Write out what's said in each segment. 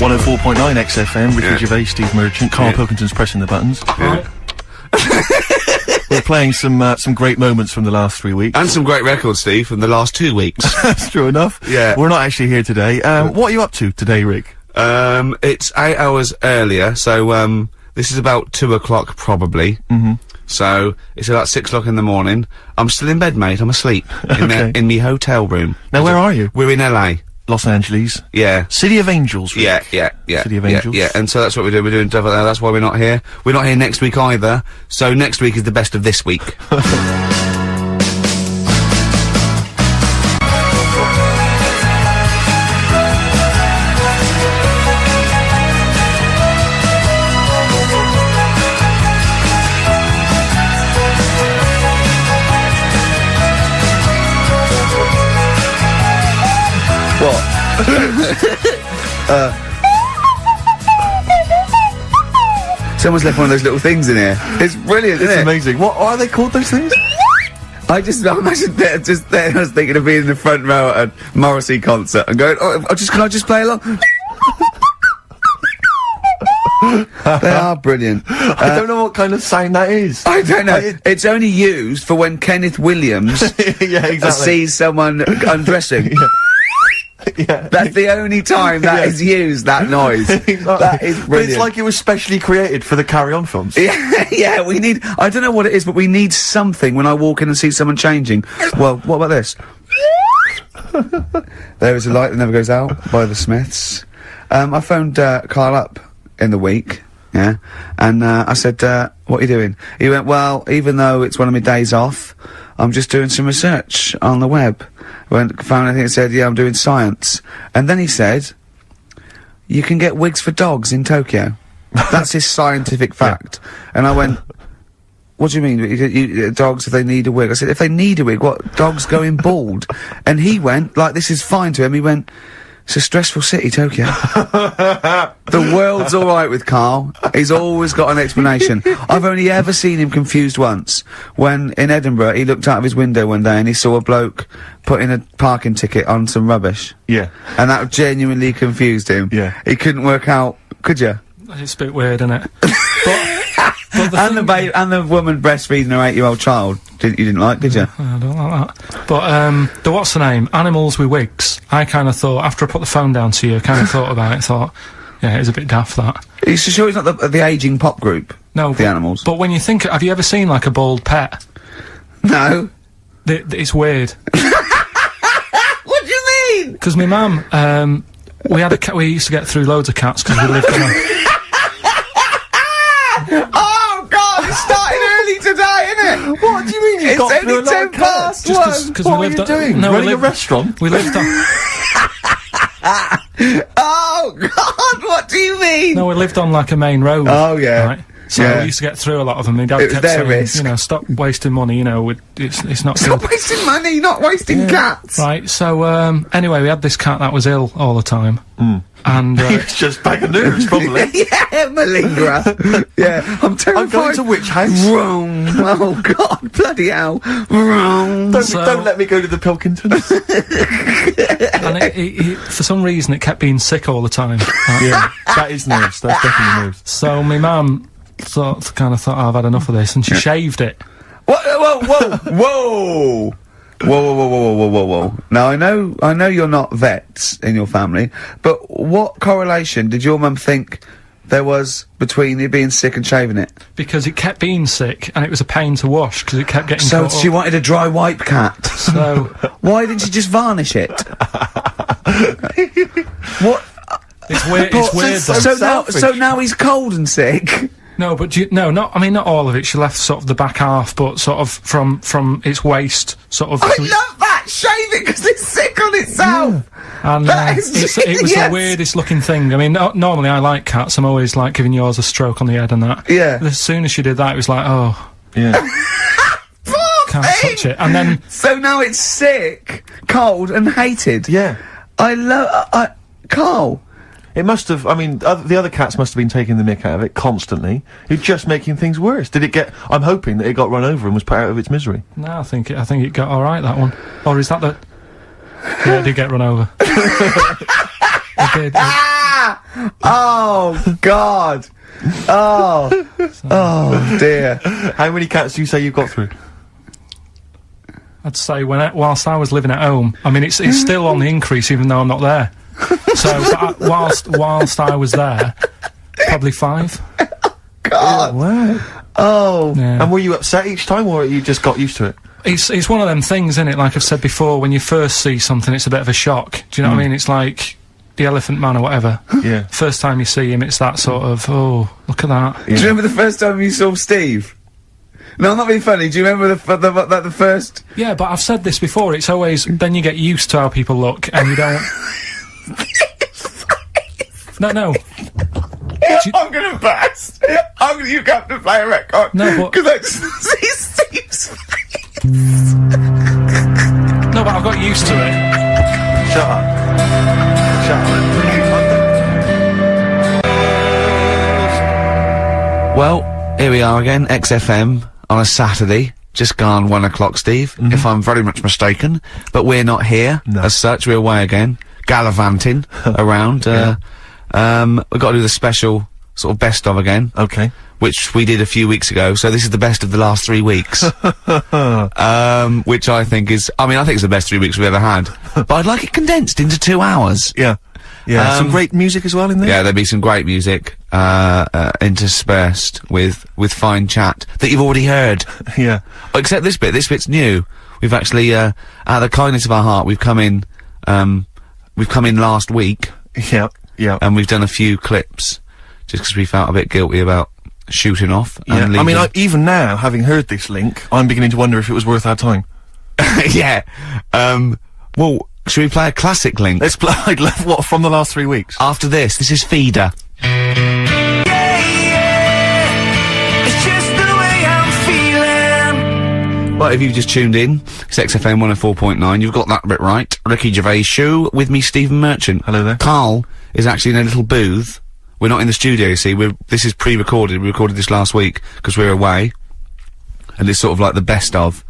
104.9 XFM, Ricky Gervais, Steve Merchant, Carl Pilkington's pressing the buttons. We're playing some great moments from the last 3 weeks. And some great records, Steve, from the last 2 weeks. That's true enough. Yeah. We're not actually here today. What are you up to today, Rick? It's 8 hours earlier, so, this is about 2 o'clock, probably. Mm-hmm. So, it's about 6 o'clock in the morning. I'm still in bed, mate. I'm asleep. In me hotel room. Now, where are you? We're in LA. Los Angeles. Yeah. City of Angels, Rick. Yeah. City of Angels. Yeah, and so that's what we're doing. We're doing stuff like that. That's why we're not here. We're not here next week either. So next week is the best of this week. Someone's left one of those little things in here. It's brilliant, isn't it? It's amazing. What are they called, those things? I imagine just there, I was thinking of being in the front row at a Morrissey concert and going, can I just play along? They are brilliant. I don't know what kind of sound that is. I don't know. It's only used for when Kenneth Williams yeah, exactly. sees someone undressing. Yeah. That's the only time that is used, that noise. Exactly. That is brilliant. But it's like it was specially created for the Carry On films. Yeah, we need, I don't know what it is, but we need something when I walk in and see someone changing. Well, what about this? There is a light that never goes out by the Smiths. I phoned Carl up in the week, yeah, and I said, what are you doing? He went, well, even though it's one of my days off, I'm just doing some research on the web. Found anything that said, yeah, I'm doing science. And then he said, you can get wigs for dogs in Tokyo. That's his scientific fact. And I went, what do you mean, dogs, if they need a wig? I said, if they need a wig, what, dogs going bald? And he went, like, this is fine to him, he went, it's a stressful city, Tokyo. The world's alright with Carl. He's always got an explanation. I've only ever seen him confused once. When, in Edinburgh, he looked out of his window one day and he saw a bloke putting a parking ticket on some rubbish. Yeah. And that genuinely confused him. Yeah. He couldn't work out, could you? It's a bit weird, isn't it? And the woman breastfeeding her 8-year-old child. You didn't like, did you? I don't like that. But, the what's the name? Animals with wigs. I kind of thought, after I put the phone down to you, kind of thought about it, thought, yeah, it's a bit daft, that. Are you sure it's not the ageing pop group? No. The Animals? But when you think, have you ever seen, like, a bald pet? No. It's weird. What do you mean? Because my mum, we had a cat, we used to get through loads of cats because we lived on a... Oh God! It's starting early today, isn't it? What do you mean you got through a lot of cats? Just What are you doing? No, Running a restaurant? We lived on... Oh God! What do you mean? No, we lived on like a main road. Oh yeah. Right? So we used to get through a lot of them. My dad kept their saying, risk. you know, stop wasting money, you know, it's not Stop good. wasting money, not wasting cats. Right, so, anyway, we had this cat that was ill all the time. And, It's just bag of nerves, probably. Yeah, malingerer. Yeah, I'm terrified. I'm going to which house? Wrong. Oh God, bloody hell. Wrong. Don't let me go to the Pilkingtons. and it, for some reason, it kept being sick all the time. Right? Yeah, that is nerves. That's definitely nerves. So my mum kind of thought, oh, I've had enough of this, and she shaved it. Whoa. Whoa. Now, I know you're not vets in your family, but what correlation did your mum think there was between you being sick and shaving it? Because it kept being sick, and it was a pain to wash, because it kept getting So caught she up. wanted a dry wipe cat. So... Why didn't she just varnish it? What? It's weird, it's weird, though. So now he's cold and sick? No, but I mean, not all of it. She left sort of the back half, but sort of from its waist, sort of. I love that! Shave it because it's sick on itself! Yeah. And it was the weirdest looking thing. I mean, normally I like cats. I'm always like giving yours a stroke on the head and that. Yeah. But as soon as she did that, it was like, oh. Yeah. Can't touch it. And then. So now it's sick, cold, and hated. Yeah. Carl. It must have, I mean, the other cats must have been taking the mick out of it constantly. You're just making things worse. Did it get, I'm hoping that it got run over and was put out of its misery. No, I think it got alright, that one. Or is that the... Yeah, it did get run over. It did. Oh, God. Oh, dear. How many cats do you say you've got through? I'd say whilst I was living at home, I mean, it's still on the increase even though I'm not there. So, but whilst I was there, probably 5. God. Wow. Oh. Yeah. And were you upset each time, or you just got used to it? It's one of them things, isn't it? Like I've said before, when you first see something, it's a bit of a shock. Do you know what I mean? It's like the Elephant Man or whatever. Yeah. First time you see him, it's that sort of, oh, look at that. Do you remember the first time you saw Steve? No, I'm not being funny. Do you remember the first? Yeah, but I've said this before. It's always then you get used to how people look, and you don't. No. I'm gonna burst. You have to play a record. No, but because I just see Steve's face. No, but I've got used to it. Shut up. Well, here we are again, XFM on a Saturday. Just gone 1 o'clock, Steve, if I'm very much mistaken. But we're not here, as such. We're away again, gallivanting around. We've got to do the special sort of best of again. Okay. Which we did a few weeks ago, so this is the best of the last 3 weeks. Which I think is, I think it's the best 3 weeks we've ever had. But I'd like it condensed into 2 hours. Yeah. Yeah, some great music as well in there. Yeah, there'll be some great music, interspersed with fine chat that you've already heard. Yeah. Except this bit's new. We've actually, out of the kindness of our heart, we've come in last week. Yeah, yeah. And we've done a few clips, just because we felt a bit guilty about shooting off. Yeah. And leaving. Even now, having heard this link, I'm beginning to wonder if it was worth our time. Yeah. Well, should we play a classic link? Let's play, what, from the last 3 weeks? After this is Feeder. Well, if you've just tuned in, it's XFM 104.9, you've got that bit right. Ricky Gervais Show, with me, Stephen Merchant. Hello there. Carl is actually in a little booth. We're not in the studio, you see, this is pre-recorded, we recorded this last week, because we're away. And it's sort of like the best of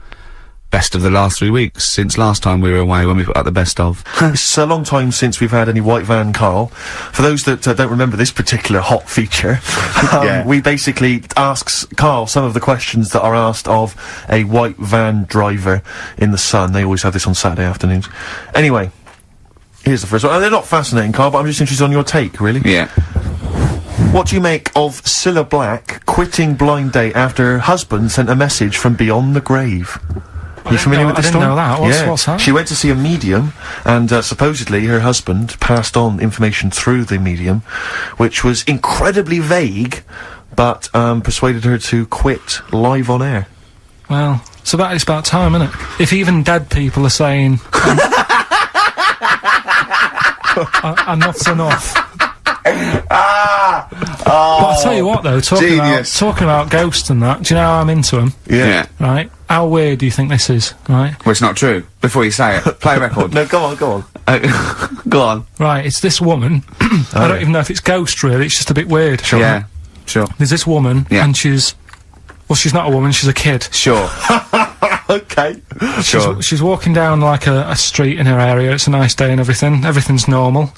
the last 3 weeks, since last time we were away, when we put out the best of. It's a long time since we've had any White Van Carl. For those that don't remember this particular hot feature, we basically asks Carl some of the questions that are asked of a white van driver in the Sun. They always have this on Saturday afternoons. Anyway, here's the first one. They're not fascinating, Carl, but I'm just interested on your take, really. Yeah. What do you make of Cilla Black quitting Blind Date after her husband sent a message from beyond the grave? Are you familiar with this story? I didn't know that. What's that? She went to see a medium, and supposedly her husband passed on information through the medium, which was incredibly vague, but persuaded her to quit live on air. Well, it's about time, isn't it? If even dead people are saying enough's enough. But I'll tell you what, though, talking about ghosts and that, do you know how I'm into them? Yeah. Right? How weird do you think this is, right? Well, it's not true. Before you say it, play a record. No, go on. Go on. Right, it's this woman. I don't even know if it's ghost, really, it's just a bit weird. Sure. Yeah, sure. There's this woman, and she's not a woman, she's a kid. Sure. Okay. Sure. She's walking down, like, a street in her area, it's a nice day and everything, everything's normal.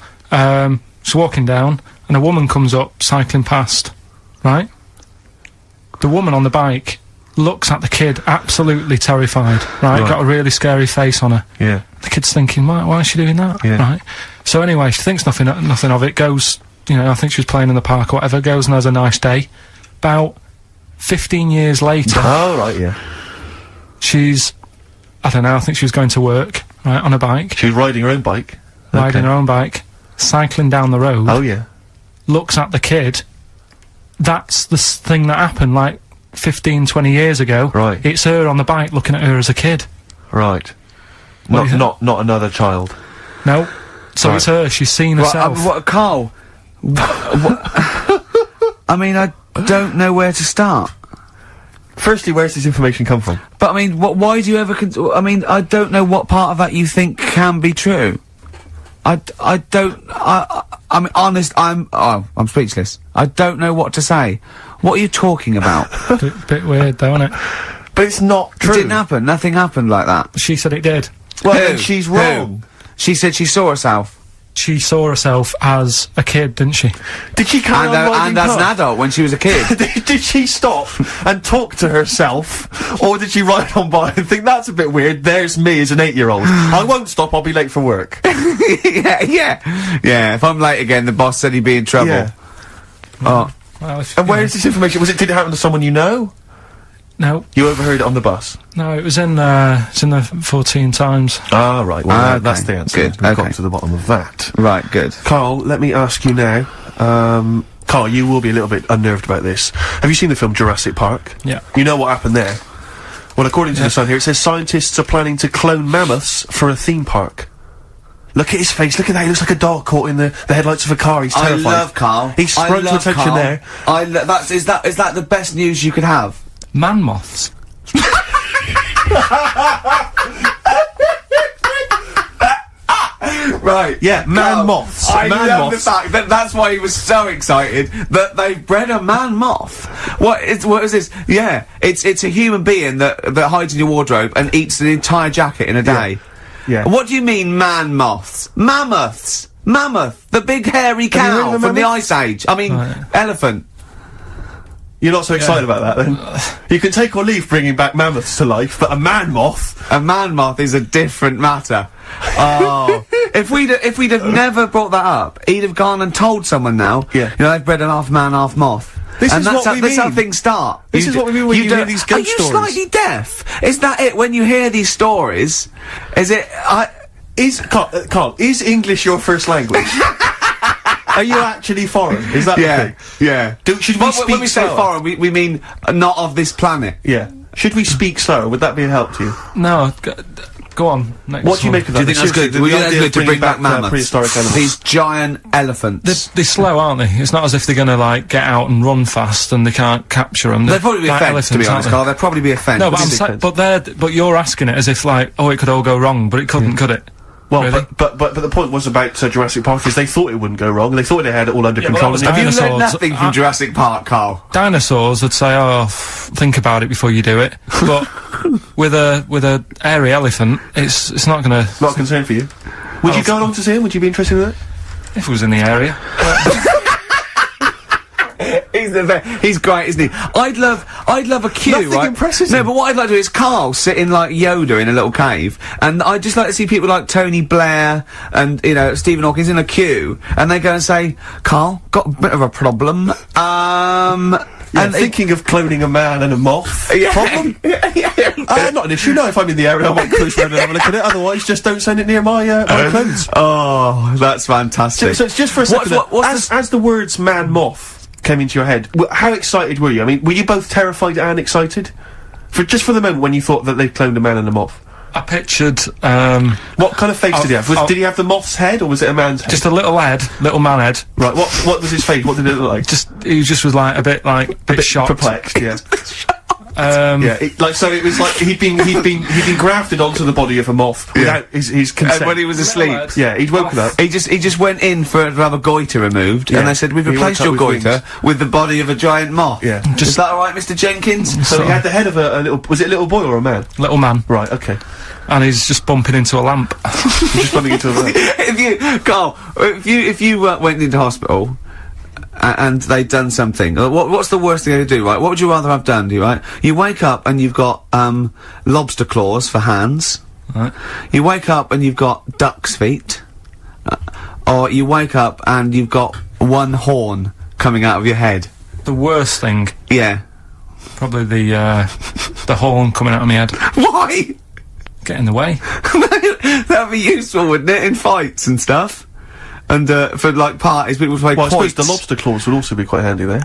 She's walking down, and a woman comes up, cycling past, right? The woman on the bike looks at the kid, absolutely terrified, right? Got a really scary face on her. Yeah. The kid's thinking, why is she doing that? Yeah. Right? So anyway, she thinks nothing of it, goes, I think she was playing in the park or whatever, goes and has a nice day. About 15 years later... Oh, right, yeah. I don't know, I think she was going to work, right, on a bike. She was riding her own bike. Riding her own bike, cycling down the road. Oh, yeah. Looks at the kid. That's the thing that happened, like, 15, 20 years ago. Right. It's her on the bike looking at her as a kid. right. Not another child. No. So Right. it's her, she's seen herself. Carl? I mean, I don't know where to start. Firstly, where's this information come from? But, I mean, why do you ever I mean, I don't know what part of that you think can be true. I'm honest, I'm speechless. I don't know what to say. What are you talking about? Bit weird, though, isn't it? But it's not true. It didn't happen. Nothing happened like that. She said it did. Well, Who? then she's wrong. Who? She said she saw herself. she saw herself as a kid, didn't she? Did she carry on riding And as an adult when she was a kid. Did she stop and talk to herself, or did she ride on by and think, that's a bit weird, there's me as an 8-year-old. I won't stop, I'll be late for work. Yeah, if I'm late again, the boss said he'd be in trouble. Yeah. Oh. Well, And where is this information? Did it happen to someone you know? No. You overheard it on the bus? No, it was in the 14 Times. Ah, right. Well, Okay. that's the answer. Good. We've Okay. got to the bottom of that. Right, good. Carl, let me ask you now. Carl, you will be a little bit unnerved about this. Have you seen the film Jurassic Park? Yeah. You know what happened there? Well, according to the Sun here, it says scientists are planning to clone mammoths for a theme park. Look at his face, look at that, he looks like a dog caught in the headlights of a car, he's terrified. I love Carl. He sprung to attention Carl. there. Is that the best news you could have? Man moths. Right. Yeah, man moths. I Man love moths. the fact that that's why he was so excited that they've bred a man moth. What is this? Yeah, it's a human being that hides in your wardrobe and eats an entire jacket in a day. Yeah. What do you mean, man moths? Mammoths. Mammoth, the big hairy you heard cow of the from the mammoth? Ice Age. I mean, elephant. You're not so excited about that, then? You can take or leave bringing back mammoths to life, but a man moth? A man moth is a different matter. Oh, if we'd have never brought that up, he'd have gone and told someone now. Yeah. You know, they've bred an half man, half moth. This and is that's what how, we that's how mean. things start. This is what we mean when you hear don't- these ghost Are you stories. slightly deaf? Is that it? When you hear these stories, is it? Carl, is English your first language? Are you actually foreign? Is that the thing? yeah. Should we When speak we say slower? foreign, we mean not of this planet. Yeah. Should we speak slower? Would that be a help to you? No, go on. Next What do you one. make of Do that? you think that's good? The Would you think idea that's of good to bringing bring back mammoths? prehistoric animals. These giant elephants. They're slow, aren't they? It's not as if they're gonna, like, get out and run fast and they can't capture them. They'd probably be a fence, to be honest, Carl. They'd probably be a fence. No, but you're asking it as if, like, oh, it could all go wrong, but it couldn't, could it? Well, Really? but the point was about Jurassic Park is they thought it wouldn't go wrong, and they thought they had it all under Yeah, but control. that was and they- Have you learned Dinosaurs. nothing from Jurassic Park, Carl? Dinosaurs would say, oh, think about it before you do it. But with a hairy elephant, it's not gonna. Not a concern for you. Would you go along to see him? Would you be interested in that? If it was in the area. He's the best. He's great, isn't he? I'd love a queue, Nothing right? impresses No, him. but what I'd like to do is Carl sitting like Yoda in a little cave, and I'd just like to see people like Tony Blair and, you know, Stephen Hawkins in a queue, and they go and say, Carl, got a bit of a problem, And thinking of cloning a man and a moth. Yeah. Problem? Not an issue. No, if I'm in the area, I might cruise around and have a look at it. Otherwise, just don't send it near my my clothes. Oh, that's fantastic. So it's just for a second. What's as the words "man moth" came into your head, how excited were you? I mean, were you both terrified and excited? For the moment when you thought that they'd cloned a man and a moth. I pictured, What kind of face did he have? Did he have the moth's head, or was it a man's head? just a little man head. Right. What was his face? What did it look like? He just was like a bit shocked. Perplexed. Yeah. Yeah. So it was like he'd been grafted onto the body of a moth without his consent. And when he was asleep, lad. Yeah, he'd woken up. he just went in to have a goiter removed, Yeah. and they said, we've He replaced woke your up with goiter with the body of a giant moth. Yeah. Is that alright, Mr. Jenkins? So he had the head of a little. Was it a little boy or a man? Little man. Right. Okay. And he's just bumping into a lamp. Just bumping into a man. If you went into hospital and they'd done something, what's the worst thing they could do, right? What would you rather have done, right? You wake up and you've got lobster claws for hands. Right. You wake up and you've got duck's feet. Or you wake up and you've got one horn coming out of your head. The worst thing, Yeah. probably the horn coming out of my head. Why? Get in the way. That'd be useful, wouldn't it, in fights and stuff? And for like parties, people play Well, I suppose quoits. the lobster claws would also be quite handy there.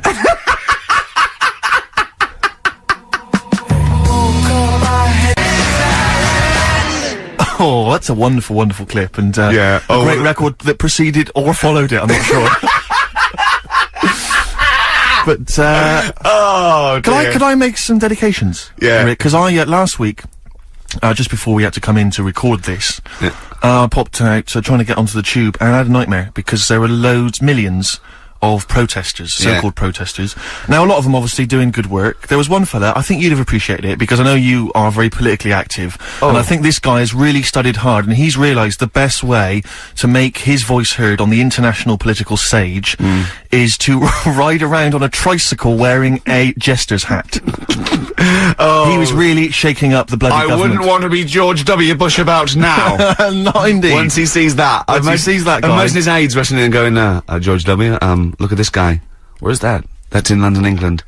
Oh, that's a wonderful, wonderful clip, and Yeah. a great record that preceded or followed it. I'm not sure. But Oh, could I make some dedications? Yeah. Because I last week, just before we had to come in to record this, I popped out trying to get onto the tube, and I had a nightmare because there were millions of protesters, so-called protesters. Now, a lot of them obviously doing good work. There was one fella, I think you'd have appreciated it, because I know you are very politically active, and I think this guy has really studied hard, and he's realised the best way to make his voice heard on the international political stage is to ride around on a tricycle wearing a jester's hat. He was really shaking up the bloody government. I wouldn't want to be George W. Bush about now. Not indeed. Once he sees that. Once he sees that guy. Imagine his aides rushing in and going, George W., look at this guy. Where's that? That's in London, England.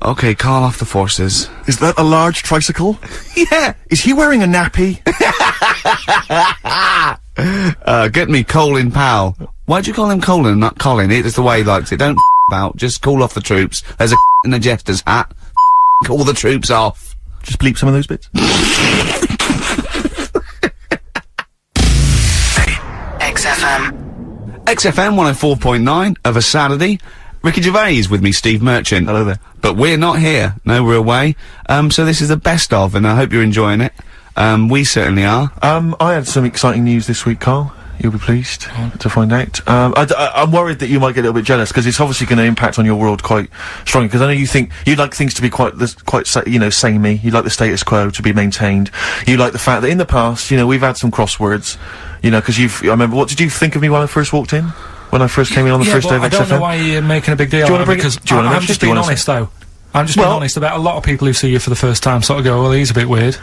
Okay, call off the forces. Is that a large tricycle? Yeah. Is he wearing a nappy? Get me Colin Powell. Why'd you call him Colin, not Colin? It's the way he likes it. Don't about. Just call off the troops. There's a in the jester's hat. Call the troops off. Just bleep some of those bits. XFM 104.9 of a Saturday. Ricky Gervais with me, Steve Merchant. Hello there. But we're not here. No, we're away. So this is the best of, and I hope you're enjoying it. We certainly are. I had some exciting news this week, Carl. You'll be pleased to find out. I'm worried that you might get a little bit jealous, because it's obviously going to impact on your world quite strongly, because I know you think you'd like things to be quite samey. You'd like the status quo to be maintained. You like the fact that in the past, we've had some crosswords, because I remember, what did you think of me when I first walked in? When I first came in on the first day of XFM? I don't know why you're making a big deal out of it, because I'm just being honest, though. I'm just being honest about a lot of people who see you for the first time sort of go, well, he's a bit weird.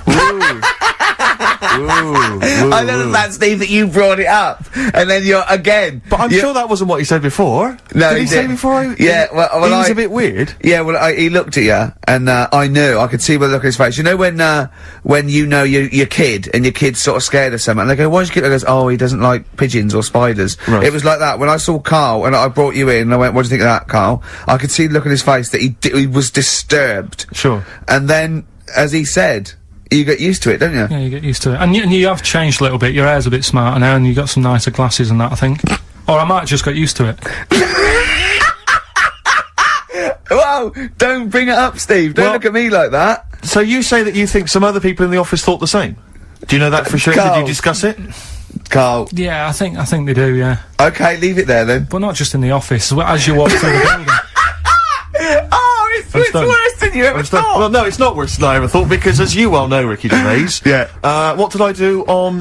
I know that, Steve, that you brought it up, and then you're again. But I'm sure that wasn't what he said before. No, did he say before? Yeah, well, he was a bit weird. Yeah, well, he looked at you, and I knew, I could see by the look on his face. You know when you know your kid, and your kid's sort of scared of something, and they go, "Why's your kid?" I goes, "Oh, he doesn't like pigeons or spiders." Right. It was like that when I saw Carl, and I brought you in, and I went, "What do you think of that, Carl?" I could see the look on his face that he was disturbed. Sure. And then, as he said, you get used to it, don't you? Yeah, you get used to it. And you have changed a little bit. Your hair's a bit smarter now, and you got some nicer glasses and that, I think. Or I might have just got used to it. Whoa! Don't bring it up, Steve. Don't look at me like that. So you say that you think some other people in the office thought the same? Do you know that for sure? Carl. Did you discuss it? Carl. Yeah, I think they do, yeah. Okay, leave it there then. But not just in the office, as you walk through the building. Oh, it's worse than you ever thought. Well, no, it's not worse than I ever thought, because as you well know, Ricky Gervais, what did I do on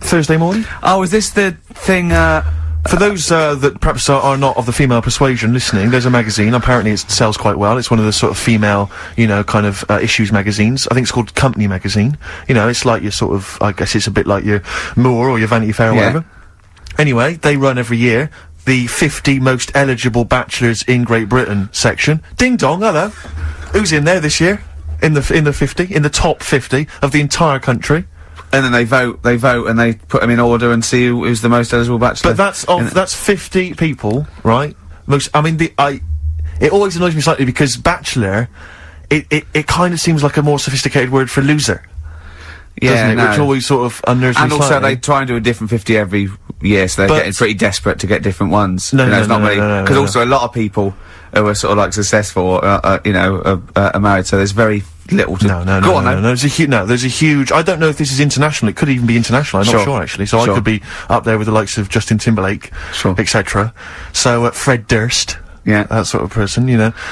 Thursday morning? Oh, is this the thing? For those that perhaps are not of the female persuasion listening, there's a magazine. Apparently, it sells quite well. It's one of the sort of female, kind of issues magazines. I think it's called Company Magazine. It's like your sort of, I guess it's a bit like your Moore or your Vanity Fair or whatever. Anyway, they run every year the 50 most eligible bachelors in Great Britain section. Ding dong, hello. Who's in there this year? In the 50, in the top 50 of the entire country. And then they vote, and they put them in order and see who's the most eligible bachelor. But that's 50 people, right? It always annoys me slightly, because bachelor, it kind of seems like a more sophisticated word for loser. Yeah, doesn't it? Which always sort of unnerves me And also slightly. they try and do a different 50 every year, so they're getting pretty desperate to get different ones. Because also a lot of people who are sort of like successful, are married, so there's very little to... No, there's a huge... I don't know if this is international. It could even be international. I'm not sure, actually. So I could be up there with the likes of Justin Timberlake, etc. So, Fred Durst. Yeah. That sort of person,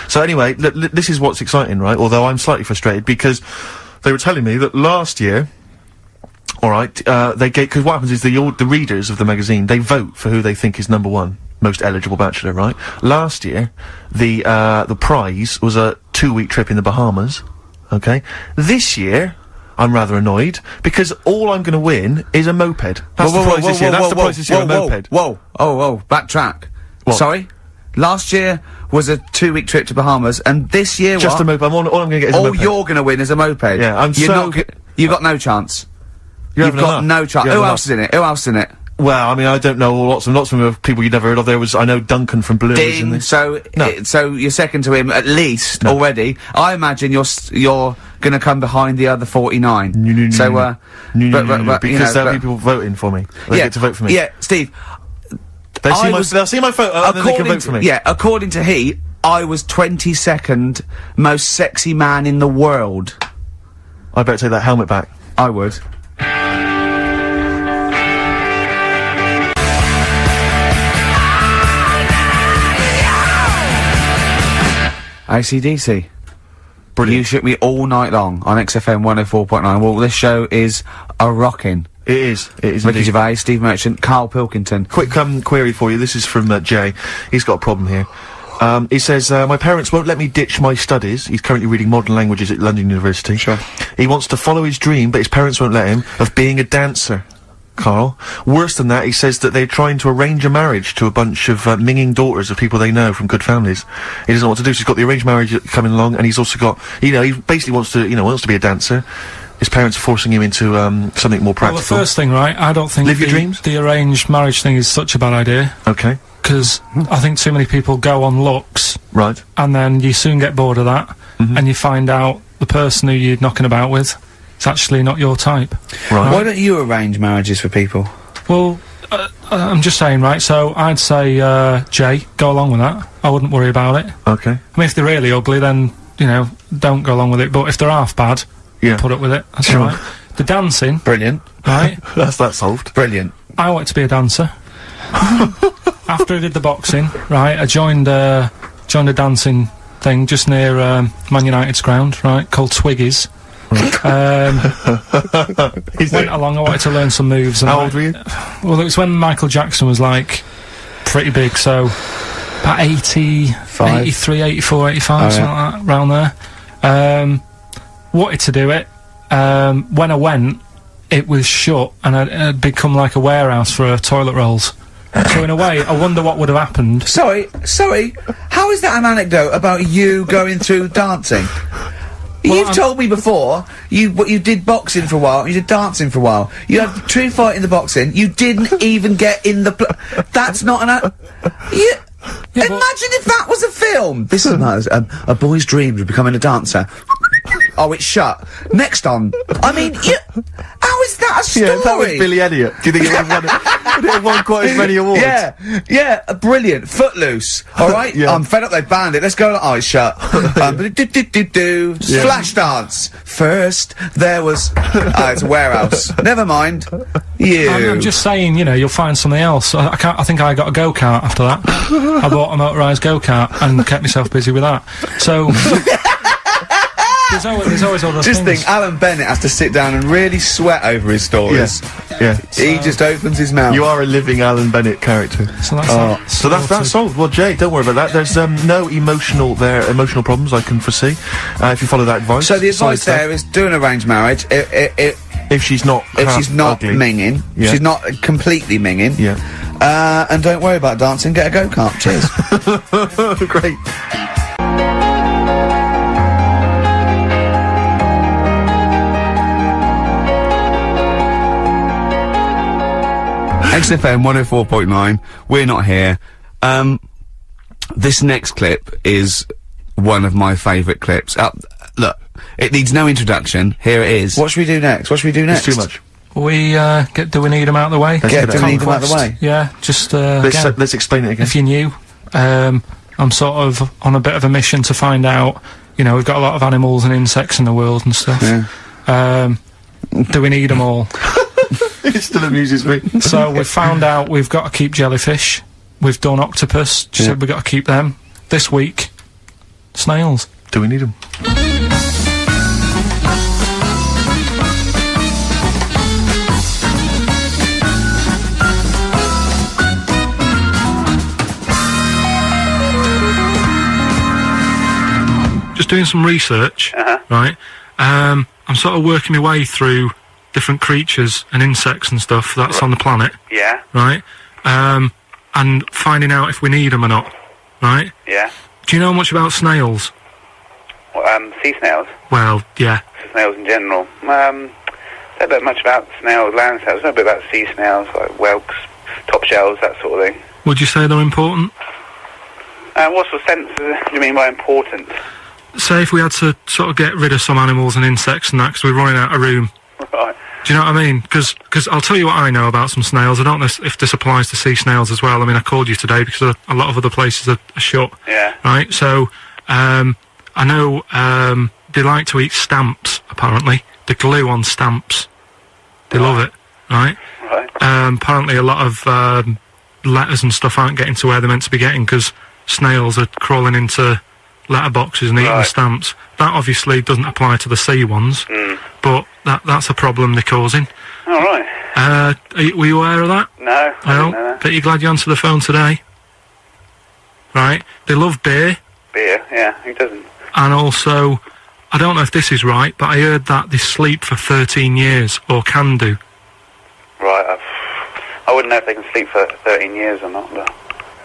So anyway, this is what's exciting, right? Although I'm slightly frustrated, because they were telling me that last year, alright, because what happens is the readers of the magazine, they vote for who they think is number one most eligible bachelor, right? Last year, the prize was a 2-week trip in the Bahamas, okay? This year, I'm rather annoyed, because all I'm gonna win is a moped. That's the prize this year, that's the prize this year, a moped. Backtrack. What? Sorry? Last year was a 2-week trip to Bahamas, and this year Just a moped. All I'm gonna get is a moped. All you're gonna win is a moped. Yeah, you've got no chance. You've got no chance. Who else is in it? Who else is in it? Well, I mean, I don't know lots of people you'd never heard of. I know Duncan from Blue. Ding. So you're second to him at least already. I imagine you're gonna come behind the other 49. No, because there'll be people voting for me. They get to vote for me. Yeah, Steve. They'll see my photo and then they can vote for me. Yeah, according to I was 22nd most sexy man in the world. I better take that helmet back. I would. AC/DC. Brilliant. You shook me all night long on XFM 104.9. Well, this show is a rockin'. It is. It is. Ricky indeed. Gervais, Steve Merchant, Carl Pilkington. Quick query for you. This is from Jay. He's got a problem here. He says, my parents won't let me ditch my studies. He's currently reading modern languages at London University. Sure. He wants to follow his dream, but his parents won't let him, of being a dancer. Carl. Worse than that, he says that they're trying to arrange a marriage to a bunch of minging daughters of people they know from good families. He doesn't know what to do, so he's got the arranged marriage coming along, and he's also got, you know, he basically wants to be a dancer. His parents are forcing him into something more practical. Well, the first thing, right, I don't think Live your dreams? the arranged marriage thing is such a bad idea. Okay. Because I think too many people go on looks, Right. and then you soon get bored of that, and you find out the person who you're knocking about with is actually not your type. Right. Why don't you arrange marriages for people? Well, I'm just saying, right, so I'd say, Jay, go along with that. I wouldn't worry about it. Okay. I mean, if they're really ugly, then, you know, don't go along with it. But if they're half bad, Yeah. put up with it. That's Sure. all right. The dancing, Brilliant. right, That's that solved. Brilliant. I wanted to be a dancer. After I did the boxing, right, I joined a dancing thing just near Man United's ground, right, called Twiggy's. Went along, I wanted to learn some moves. And How old were you? Well, it was when Michael Jackson was, like, pretty big, so about 83, 84, 85, something like that, around there. Wanted to do it. When I went, it was shut, and I'd become like a warehouse for toilet rolls. So in a way, I wonder what would have happened. Sorry, how is that an anecdote about you going through dancing? You've told me before, you did boxing for a while, you did dancing for a while. You had a true fight in the boxing, you didn't even get in the that's not an Yeah, imagine if that was a film! This is not a boy's dreams of becoming a dancer. Oh, it's shut. Next on. I mean, how is that a story? Yeah, if that was Billy Elliot, do you think it would have won quite as many awards? Yeah, brilliant. Footloose. Alright? Yeah. I'm fed up, they banned it. Let's go. Oh, it's shut. Flash dance. First, there was. It's a warehouse. Never mind. I'm just saying, you know, you'll find something else. I think I got a go-kart after that. I bought a motorised go-kart and kept myself busy with that. So. There's always other Just things. think, Alan Bennett has to sit down and really sweat over his stories. Yeah. He just opens his mouth. You are a living Alan Bennett character. So that's So that's solved. Well, Jay, don't worry about that. There's no emotional problems I can foresee if you follow that advice. So the advice there is do an arranged marriage. If she's not ugly. minging, Yeah. she's not completely minging. Yeah. And don't worry about dancing. Get a go-kart. Cheers. Great. XFM 104.9. We're not here. This next clip is one of my favourite clips. Look, it needs no introduction. Here it is. What should we do next? It's too much. We do we need them out of the way? Do we need them out of the way? Yeah, just Let's explain it again. if you're new, I'm sort of on a bit of a mission to find out. You know, we've got a lot of animals and insects in the world and stuff. Yeah. Do we need them all? It still amuses me. So we've found out we've got to keep jellyfish. We've done octopus. Just said we've got to keep them. This week, snails. Do we need them? Just doing some research, right? I'm sort of working my way through different creatures and insects and stuff that's on the planet. Yeah. Right? And finding out if we need them or not. Right? Yeah. Do you know much about snails? Well, sea snails. Well, yeah. Snails in general. Don't know much about snails, land snails. I know a bit about sea snails, like whelks, top shells, that sort of thing. Would you say they're important? What sort of sense do you mean by important? Say if we had to sort of get rid of some animals and insects and that because we're running out of room. Right. Do you know what I mean? Because I'll tell you what I know about some snails. I don't know if this applies to sea snails as well. I mean, I called you today because a lot of other places are shut. Yeah. Right? So, I know they like to eat stamps, apparently. The glue on stamps. They love it, right? Right. Apparently a lot of letters and stuff aren't getting to where they're meant to be getting because snails are crawling into letterboxes and eating the stamps. That obviously doesn't apply to the sea ones, but that's a problem they're causing. All right. Were you aware of that? No, I didn't know that. But you're glad you answered the phone today? Right. They love beer. Beer, yeah, who doesn't? And also, I don't know if this is right, but I heard that they sleep for 13 years, or can do. Right, I wouldn't know if they can sleep for 13 years or not, but...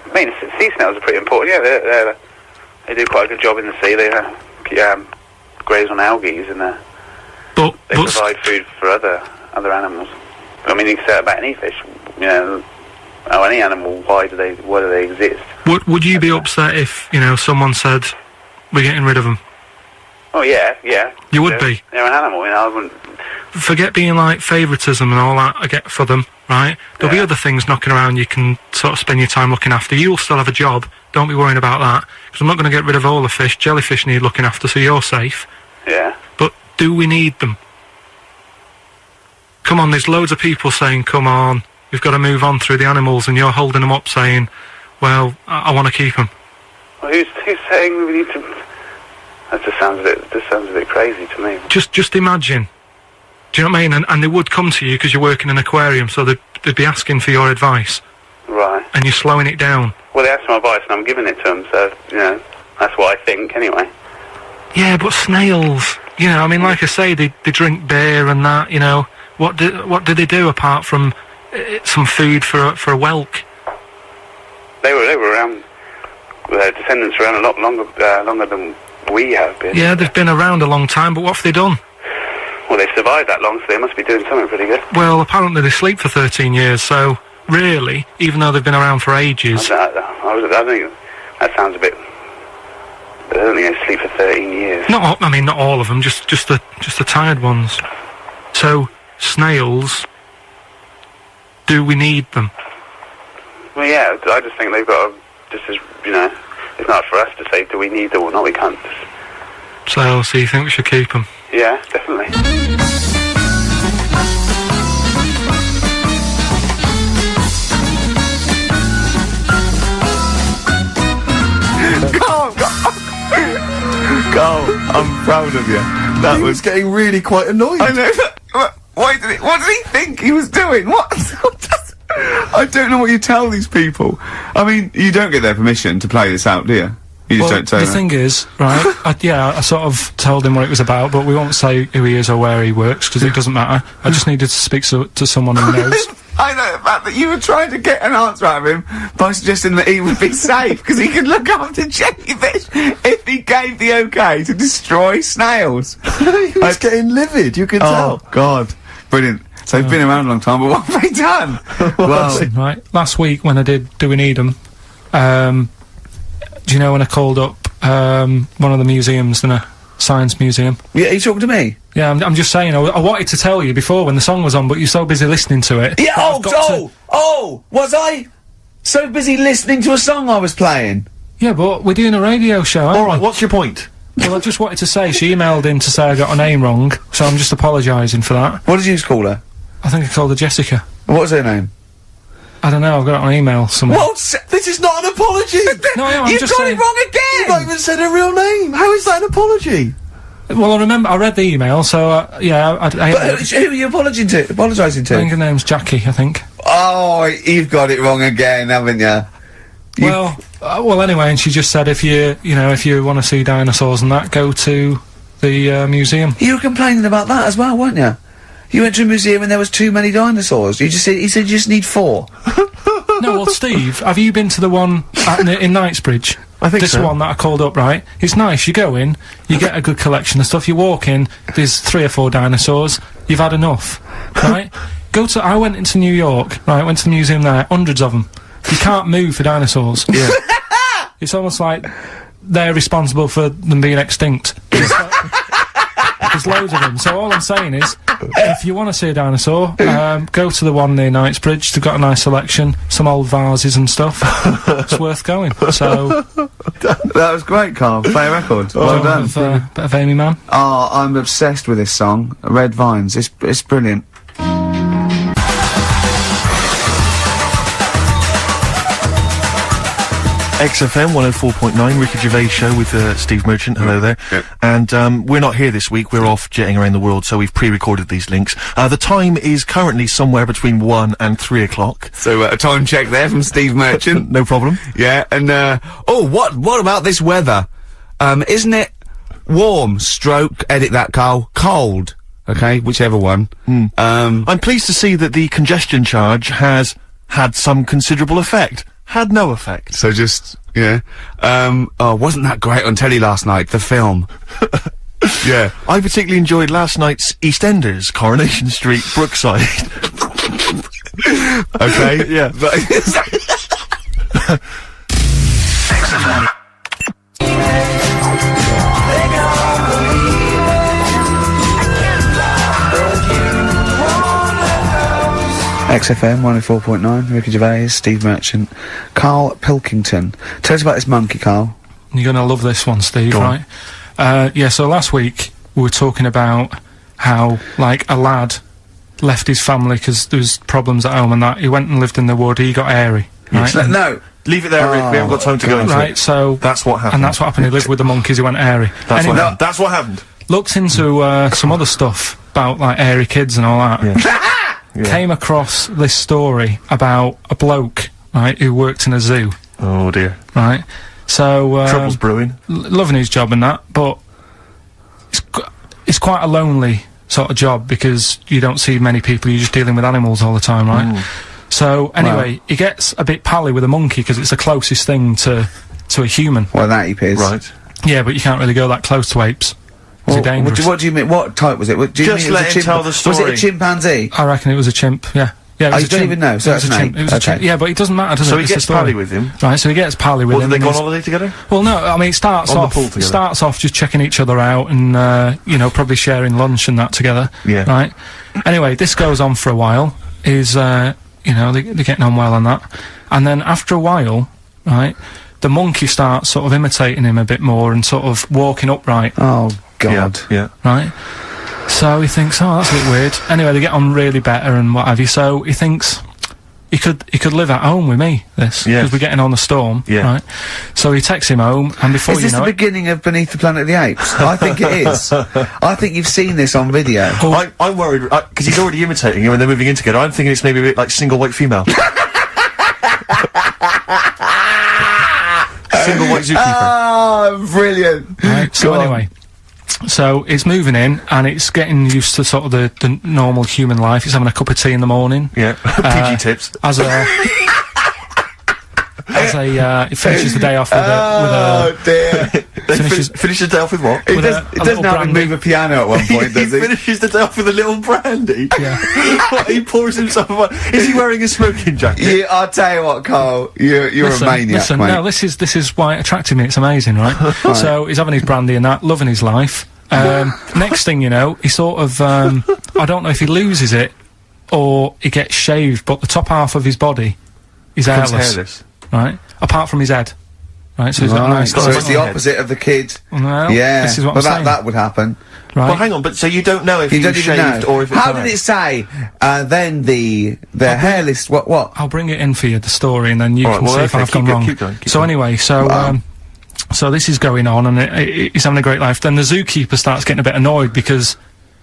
I mean, sea snails are pretty important, yeah, they do quite a good job in the sea. They graze on algae and they provide food for other animals. I mean, you can say that about any fish, you know, or any animal. Why do they exist? Would you be upset if, you know, someone said we're getting rid of them? Oh yeah. You would be. They're an animal, you know. I wouldn't. Forget being like favouritism and all that I get for them, right? There'll be other things knocking around you can sort of spend your time looking after. You'll still have a job, don't be worrying about that, because I'm not going to get rid of all the fish. Jellyfish need looking after, so you're safe. Yeah. But do we need them? Come on, there's loads of people saying, come on, we've got to move on through the animals, and you're holding them up saying, well, I want to keep them. Well, who's saying we need to... That just sounds a bit crazy to me. Just imagine. Do you know what I mean? And they would come to you because you work in an aquarium, so they'd be asking for your advice. Right. And you're slowing it down. Well, they asked my advice and I'm giving it to them, so, you know, that's what I think, anyway. Yeah, but snails, you know, I mean, like I say, they drink beer and that, you know. What do they do apart from some food for a whelk? They were around, their descendants were around a lot longer than we have been. Yeah, they've been around a long time, but what have they done? Well, they've survived that long, so they must be doing something pretty good. Well, apparently they sleep for 13 years, so really, even though they've been around for ages... I think that sounds a bit... I don't think they sleep for 13 years. Not all of them, just the tired ones. So, snails, do we need them? Well, yeah, I just think they've got to, just as, you know, it's not for us to say, do we need them or not, we can't just... So you think we should keep them? Yeah, definitely. Carl, I'm proud of you. That was getting really quite annoyed. I know. What did he think he was doing? What? I don't know what you tell these people. I mean, you don't get their permission to play this out, do you? You just don't tell the thing is, right, I sort of told him what it was about, but we won't say who he is or where he works, because it doesn't matter. I just needed to speak to someone who knows. I know the fact that you were trying to get an answer out of him by suggesting that he would be safe, because he could look after jellyfish if he gave the okay to destroy snails. He was getting livid, you could tell. Oh, God. Brilliant. So they've been around a long time, but what have they done? Well, right, last week when I did Do We Need 'Em, do you know when I called up one of the museums in a science museum? Yeah, you talking to me? Yeah, I'm just saying, I wanted to tell you before when the song was on, but you're so busy listening to it. Yeah, was I so busy listening to a song I was playing? Yeah, but we're doing a radio show, aren't we? Alright, what's your point? Well, I just wanted to say, she emailed in to say I got her name wrong, so I'm just apologising for that. What did you call her? I think I called her Jessica. What was her name? I don't know, I've got it on email somewhere. What? This is not an apology! No, I'm You've just got saying... it wrong again! You've not even said her real name! How is that an apology? Well, I read the email, so, yeah, But who are you apologising to? I think her name's Jackie, I think. Oh, you've got it wrong again, haven't you? Well, anyway, and she just said if you want to see dinosaurs and that, go to the museum. You were complaining about that as well, weren't you? You went to a museum and there was too many dinosaurs. He said you just need 4. No, well, Steve, have you been to the one in Knightsbridge? I think this so. one that I called up, right? It's nice. You go in, you get a good collection of stuff. You walk in, there's 3 or 4 dinosaurs. You've had enough, right? I went into New York, right? Went to the museum there, hundreds of them. You can't move for dinosaurs. Yeah. It's almost like they're responsible for them being extinct. There's loads of them. So all I'm saying is, if you want to see a dinosaur, go to the one near Knightsbridge. They've got a nice selection, some old vases and stuff. It's worth going. So that was great, Carl. Play a record. Well done. Bit of Amy Mann. Oh, I'm obsessed with this song, Red Vines. It's brilliant. XFM 104.9, Ricky Gervais show with Steve Merchant. Hello there. Yeah. And we're not here this week. We're off jetting around the world, so we've pre-recorded these links. The time is currently somewhere between 1 and 3 o'clock. So a time check there from Steve Merchant. No problem. Yeah, and what about this weather? Isn't it warm? Stroke. Edit that, Carl. Cold. Okay, whichever one. I'm pleased to see that the congestion charge has had some considerable effect. Had no effect. So just, yeah. Wasn't that great on telly last night, the film? Yeah. I particularly enjoyed last night's EastEnders, Coronation Street, Brookside. Okay. Yeah. But XFM 104.9, Ricky Gervais, Steve Merchant, Carl Pilkington. Tell us about this monkey, Carl. You're gonna love this one, Steve, right? Yeah, so last week we were talking about how, like, a lad left his family because there was problems at home and that. He went and lived in the wood, he got airy, right? No! Leave it there, Rick. We haven't got time to go into Right, it. so... That's what happened. And that's what happened, he lived with the monkeys, he went airy. That's Anyway, what happened. That's what happened. looked into, some other stuff about, like, airy kids and all that. Yeah. Came across this story about a bloke, right, who worked in a zoo, Oh dear. right? So, Trouble's brewing. loving his job and that, but it's quite a lonely sort of job because you don't see many people, you're just dealing with animals all the time, right? So, anyway, he gets a bit pally with a monkey because it's the closest thing to a human. Well, that ape is. Right. Yeah, but you can't really go that close to apes. It's dangerous. What do you mean? What type was it? Do you Just mean it was let a him tell the story. Was it a chimpanzee? I reckon it was a chimp, yeah. Yeah, it was you a don't chimp. even know, so It was that's a an chimp. ape. It was a chimp. Okay. Yeah, but it doesn't matter, does it? So he It's the gets story. pally with him. Right, so he gets pally with Well, him. did they go on and holiday together? well, no, I mean, it starts On the off, pool together. starts off just checking each other out and, you know, probably sharing lunch and that together. Yeah. Right? Anyway, this goes on for a while, you know, they're getting on well on that. And then after a while, right, the monkey starts sort of imitating him a bit more and sort of walking upright, Oh, God. Yeah. right? So he thinks, oh, that's a bit weird. Anyway, they get on really better and what have you, so he thinks he could live at home with me, this, Yes. because we're getting on the storm, Yeah. right? So he takes him home, and before Is you this know the it... beginning of Beneath the Planet of the Apes? I think it is. I think you've seen this on video. I'm worried, because he's already imitating him and they're moving in together. I'm thinking it's maybe a bit like Single White Female. Single White Zookeeper. Oh, brilliant. Right, so Go on. anyway, so it's moving in, and it's getting used to sort of the normal human life. It's having a cup of tea in the morning. Yeah. PG tips. As it finishes the day off with Oh, dear. Finish the day off with what? He with does, a he doesn't little have to brandy. move a piano at one point, does He he? finishes the day off with a little brandy. Yeah. What, he pours himself a... Is he wearing a smoking jacket? Yeah, I'll tell you what, Carl. You're a maniac, mate. no, this is why it attracted me. It's amazing, right? So he's having his brandy and that, loving his life. Next thing you know, he sort of, I don't know if he loses it or he gets shaved, but the top half of his body is Becomes hairless, hairless. right? Apart from his head, right? So he's got a nice. So it's the head. opposite of the kid. Well, Yeah, this is what but I'm saying. that would happen. Right? Well, hang on, but so you don't know if You he don't was even shaved know. or if it's How hair? did it say? Then the hairless. What? I'll bring it in for you, the story, and then you All can right, well, see if okay, I've gone keep wrong. keep going, keep So going. anyway, so this is going on, and he's having a great life. Then the zookeeper starts getting a bit annoyed because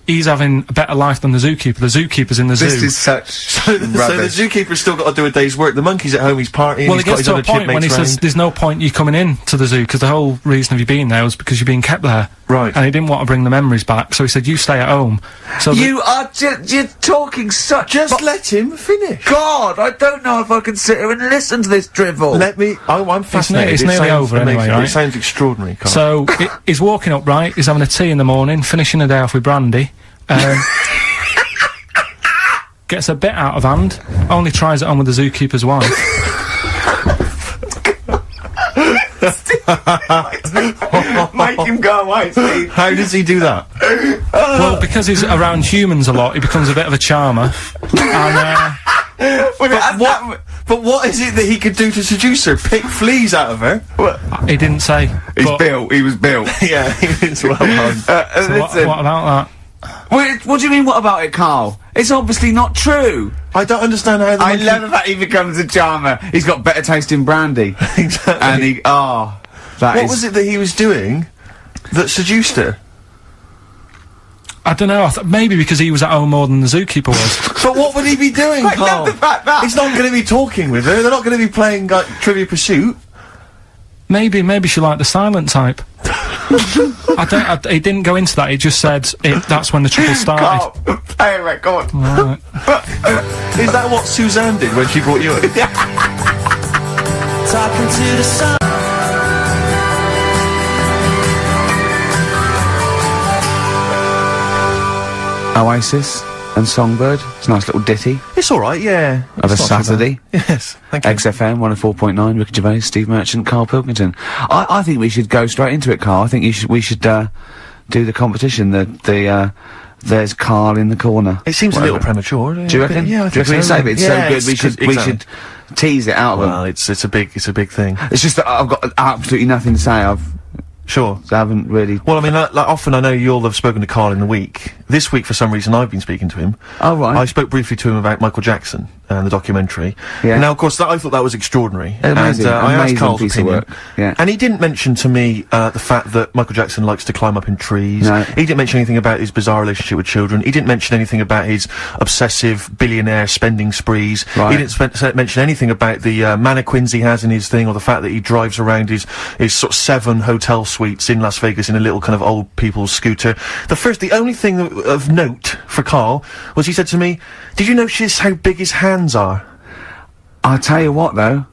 he's having a better life than the zookeeper. The zookeeper's in the zoo. This is such So the rubbish. zookeeper's still got to do a day's work. The monkey's at home, he's partying, well, he's it got gets his to a other point when he chipmates says, round. there's no point you coming in to the zoo, because the whole reason of you being there was because you're being kept there. Right. And he didn't want to bring the memories back, so he said, you stay at home. So You are you're talking such. Just let him finish. God, I don't know if I can sit here and listen to this drivel. Let me... Oh, I'm fascinated. it's It nearly sounds over anyway, amazing. right? It sounds extraordinary, Carl. So he's walking up right, he's having a tea in the morning, finishing the day off with brandy. Gets a bit out of hand, only tries it on with the zookeeper's wife. Make him go away, Steve. How does he do that? Well, because he's around humans a lot, he becomes a bit of a charmer. And, But what is it that he could do to seduce her? Pick fleas out of her? he didn't say. He's but- built. He was built. Yeah, it's well done. so what listen. about that? What do you mean? What about it, Carl? It's obviously not true. I don't understand how I love the fact he becomes a charmer. He's got better taste in brandy. Exactly. And he, what was it that he was doing that seduced her? I don't know, maybe because he was at home more than the zookeeper was. But what would he be doing, I Carl? love the fact that... He's not going to be talking with her, they're not going to be playing, like, Trivia Pursuit. Maybe she liked the silent type. He didn't go into that, he just said that's when the trouble started. Carl, play a record. Right. Is that what Suzanne did when she brought you in? Talking to the sun. Oasis and Songbird. It's a nice little ditty It's alright, yeah. of a It's not too Saturday. bad. Yes, thank you. XFM 104.9, Ricky Gervais, Steve Merchant, Carl Pilkington. I think we should go straight into it, Carl. I think we should do the competition. There's Carl in the corner. It seems a little premature. Do you reckon? Yeah, I Do you think reckon so. it's safe? It's Yeah, so good. We should tease it out of Well, them. it's a big thing. It's just that I've got absolutely nothing to say. Sure. I haven't really. Well, I mean, like often I know you'll have spoken to Carl in the week. This week, for some reason, I've been speaking to him. Oh, right. I spoke briefly to him about Michael Jackson and the documentary. Yeah. Now, of course, I thought that was extraordinary. Amazing, And I asked amazing Carl's piece of opinion. work. Yeah. And he didn't mention to me the fact that Michael Jackson likes to climb up in trees. No. He didn't mention anything about his bizarre relationship with children. He didn't mention anything about his obsessive billionaire spending sprees. Right. He didn't mention anything about the mannequins he has in his thing, or the fact that he drives around his sort of 7 hotel suites in Las Vegas in a little kind of old people's scooter. The only thing of note for Carl was he said to me, "Did you notice how big his hands are?" I'll tell you what, though.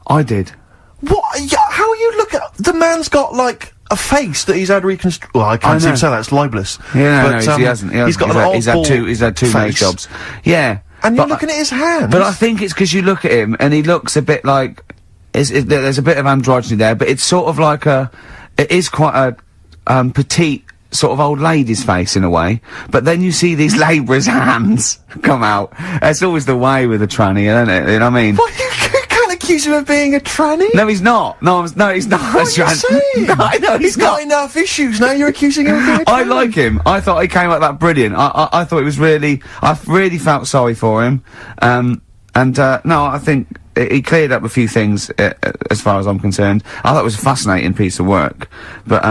I did. What? Yeah, how you look at the man's got like a face that he's had reconstructed. Well, I can't know. even say that, it's libelous. Yeah, but, no, he hasn't. He's got an odd he's had two nose face. jobs. Yeah. And you're but looking at his hands. But I think it's because you look at him and he looks a bit like there's a bit of androgyny there, but it's sort of like it is quite a petite sort of old lady's face in a way. But then you see these labourers' hands come out. That's always the way with a tranny, isn't it? You know what I mean? What, you can't accuse him of being a tranny? No, he's not. No, he's not. What are you saying? No, I know He's got enough issues, now you're accusing him of being a tranny. I like him. I thought he came out that brilliant. I thought it was really. I really felt sorry for him. No, I think he cleared up a few things as far as I'm concerned. I thought it was a fascinating piece of work, but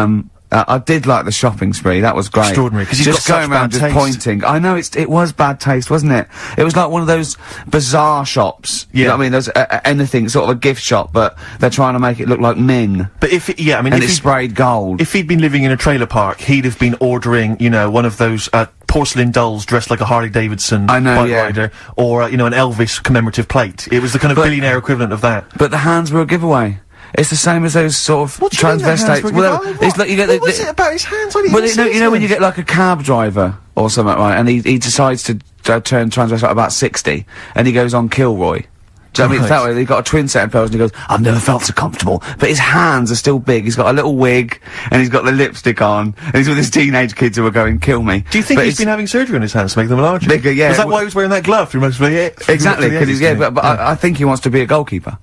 I did like the shopping spree. That was great. Extraordinary, 'cause he's just got going such around bad just taste. pointing. I know it was bad taste, wasn't it? It was like one of those bizarre shops. You know what I mean? There's anything sort of a gift shop, but they're trying to make it look like Ming. But if and it's sprayed gold. If he'd been living in a trailer park, he'd have been ordering, you know, one of those porcelain dolls dressed like a Harley Davidson I know, bike yeah. rider, or you know, an Elvis commemorative plate. It was the kind of billionaire equivalent of that. But the hands were a giveaway. It's the same as those sort of What do you mean the hands transvestites. were Well, given- it's like you get what was it about his hands? I didn't Well, even see you his know when you hands. get like a cab driver or something, right? And he decides to turn transvestite about 60, and he goes on Kilroy. Do you know what I mean? It's that way. He got a twin set of pearls, and he goes, "I've never felt so comfortable." But his hands are still big. He's got a little wig, and he's got the lipstick on, and he's with his teenage kids who are going, "Kill me." Do you think But he's it's been having surgery on his hands to make them larger? bigger? Yeah. Was that why he was wearing that glove through most of the Exactly, because he's yeah, but I think he wants to be a goalkeeper.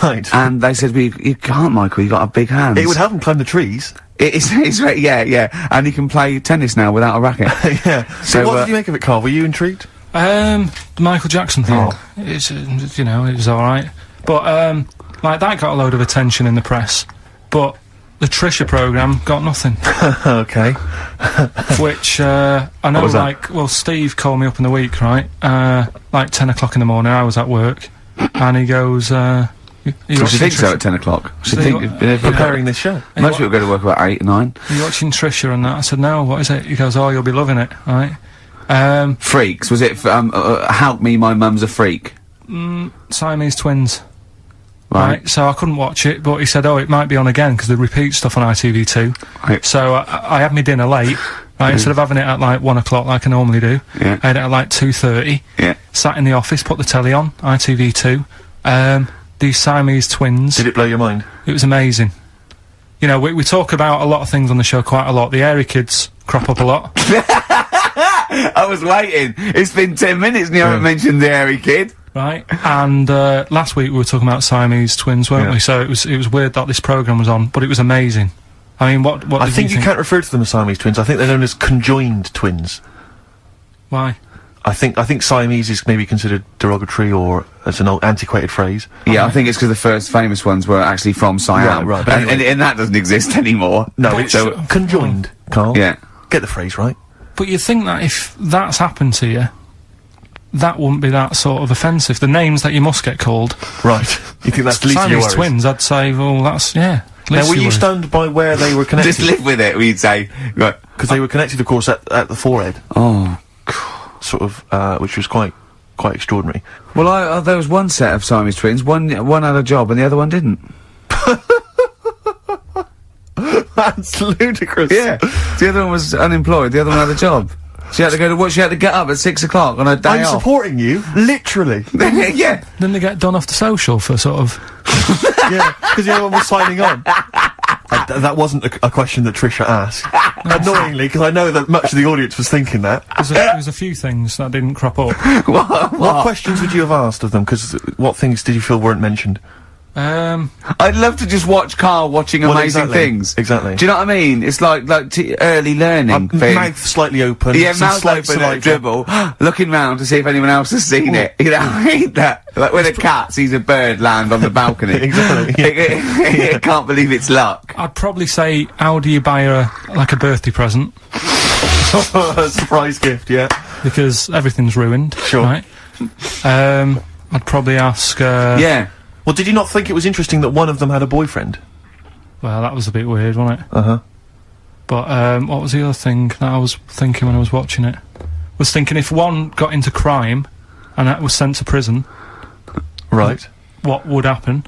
Right. And they said, well, you can't, Michael. You got a big hands. It would help him climb the trees. Yeah, and he can play tennis now without a racket. Yeah. So what So, did you make of it, Carl? Were you intrigued? The Michael Jackson thing, Oh. it's, you know, it was alright. But, like, that got a load of attention in the press. But the Trisha programme got nothing. Okay. Which, I know, was that? like, well, Steve called me up in the week, right? Like 10 o'clock in the morning, I was at work. And he goes, you What do you think so at 10 o'clock? Should So think, you- Preparing this show. most people go to work about 8, 9. Are you watching Trisha and that? I said, no, what is it? He goes, oh, you'll be loving it, right? Freaks, was it, help me, my mum's a freak? Siamese twins. Right. So I couldn't watch it, but he said, oh, it might be on again, because they repeat stuff on ITV2. Right. So I had my dinner late, right, instead of having it at like 1 o'clock like I normally do. Yeah. I had it at like 2:30. Yeah. Sat in the office, put the telly on, ITV2. These Siamese twins. Did it blow your mind? It was amazing. You know, we talk about a lot of things on the show quite a lot. The Airy Kids crop up a lot. I was waiting. It's been 10 minutes and you haven't mentioned the hairy kid. Right, and last week we were talking about Siamese twins, weren't Yeah. we? So it was weird that this programme was on, but it was amazing. I mean, what I did think you think? can't refer to them as Siamese twins. I think they're known as conjoined twins. Why? I think Siamese is maybe considered derogatory or as an old antiquated phrase. Yeah, I think it's because the first famous ones were actually from Siam. Right, But and that doesn't exist anymore. No, it's conjoined, Carl. Yeah. Get the phrase right. But you'd think that if that's happened to you, that wouldn't be that sort of offensive. The names that you must get called. Right. You think that's the least of your Siamese worries? twins, I'd say, well, that's, yeah. Now, were you stunned by where they were connected? Just live with it, we'd say. Right. Because they were connected, of course, at the forehead. Oh. Sort of, which was quite extraordinary. Well, there was one set of Siamese twins. One had a job and the other one didn't. That's ludicrous. Yeah. The other one was unemployed. The other one had a job. She had to go to work. She had to get up at 6 o'clock on her day I'm off. supporting you, literally. Yeah. Then they get done off the social for sort of... Yeah, because the other one was signing on. That wasn't a question that Trisha asked. Annoyingly, because I know that much of the audience was thinking that. There was a few things that didn't crop up. What questions would you have asked of them? Because what things did you feel weren't mentioned? I'd love to just watch Carl watching amazing things. Exactly. Do you know what I mean? It's like early learning thing. Mouth slightly open. Yeah, some mouth slight open, saliva. dribble, looking round to see if anyone else has seen it. You know, I hate that. Like when a cat sees a bird land on the balcony. Exactly. It can't believe it's luck. I'd probably say, how do you buy her, like, a birthday present? A surprise gift, yeah. Because everything's ruined. Sure. Right? I'd probably ask, Yeah. Well, did you not think it was interesting that one of them had a boyfriend? Well, that was a bit weird, wasn't it? Uh-huh. But, what was the other thing that I was thinking when I was watching it? Was thinking if one got into crime and that was sent to prison... Right. What would happen?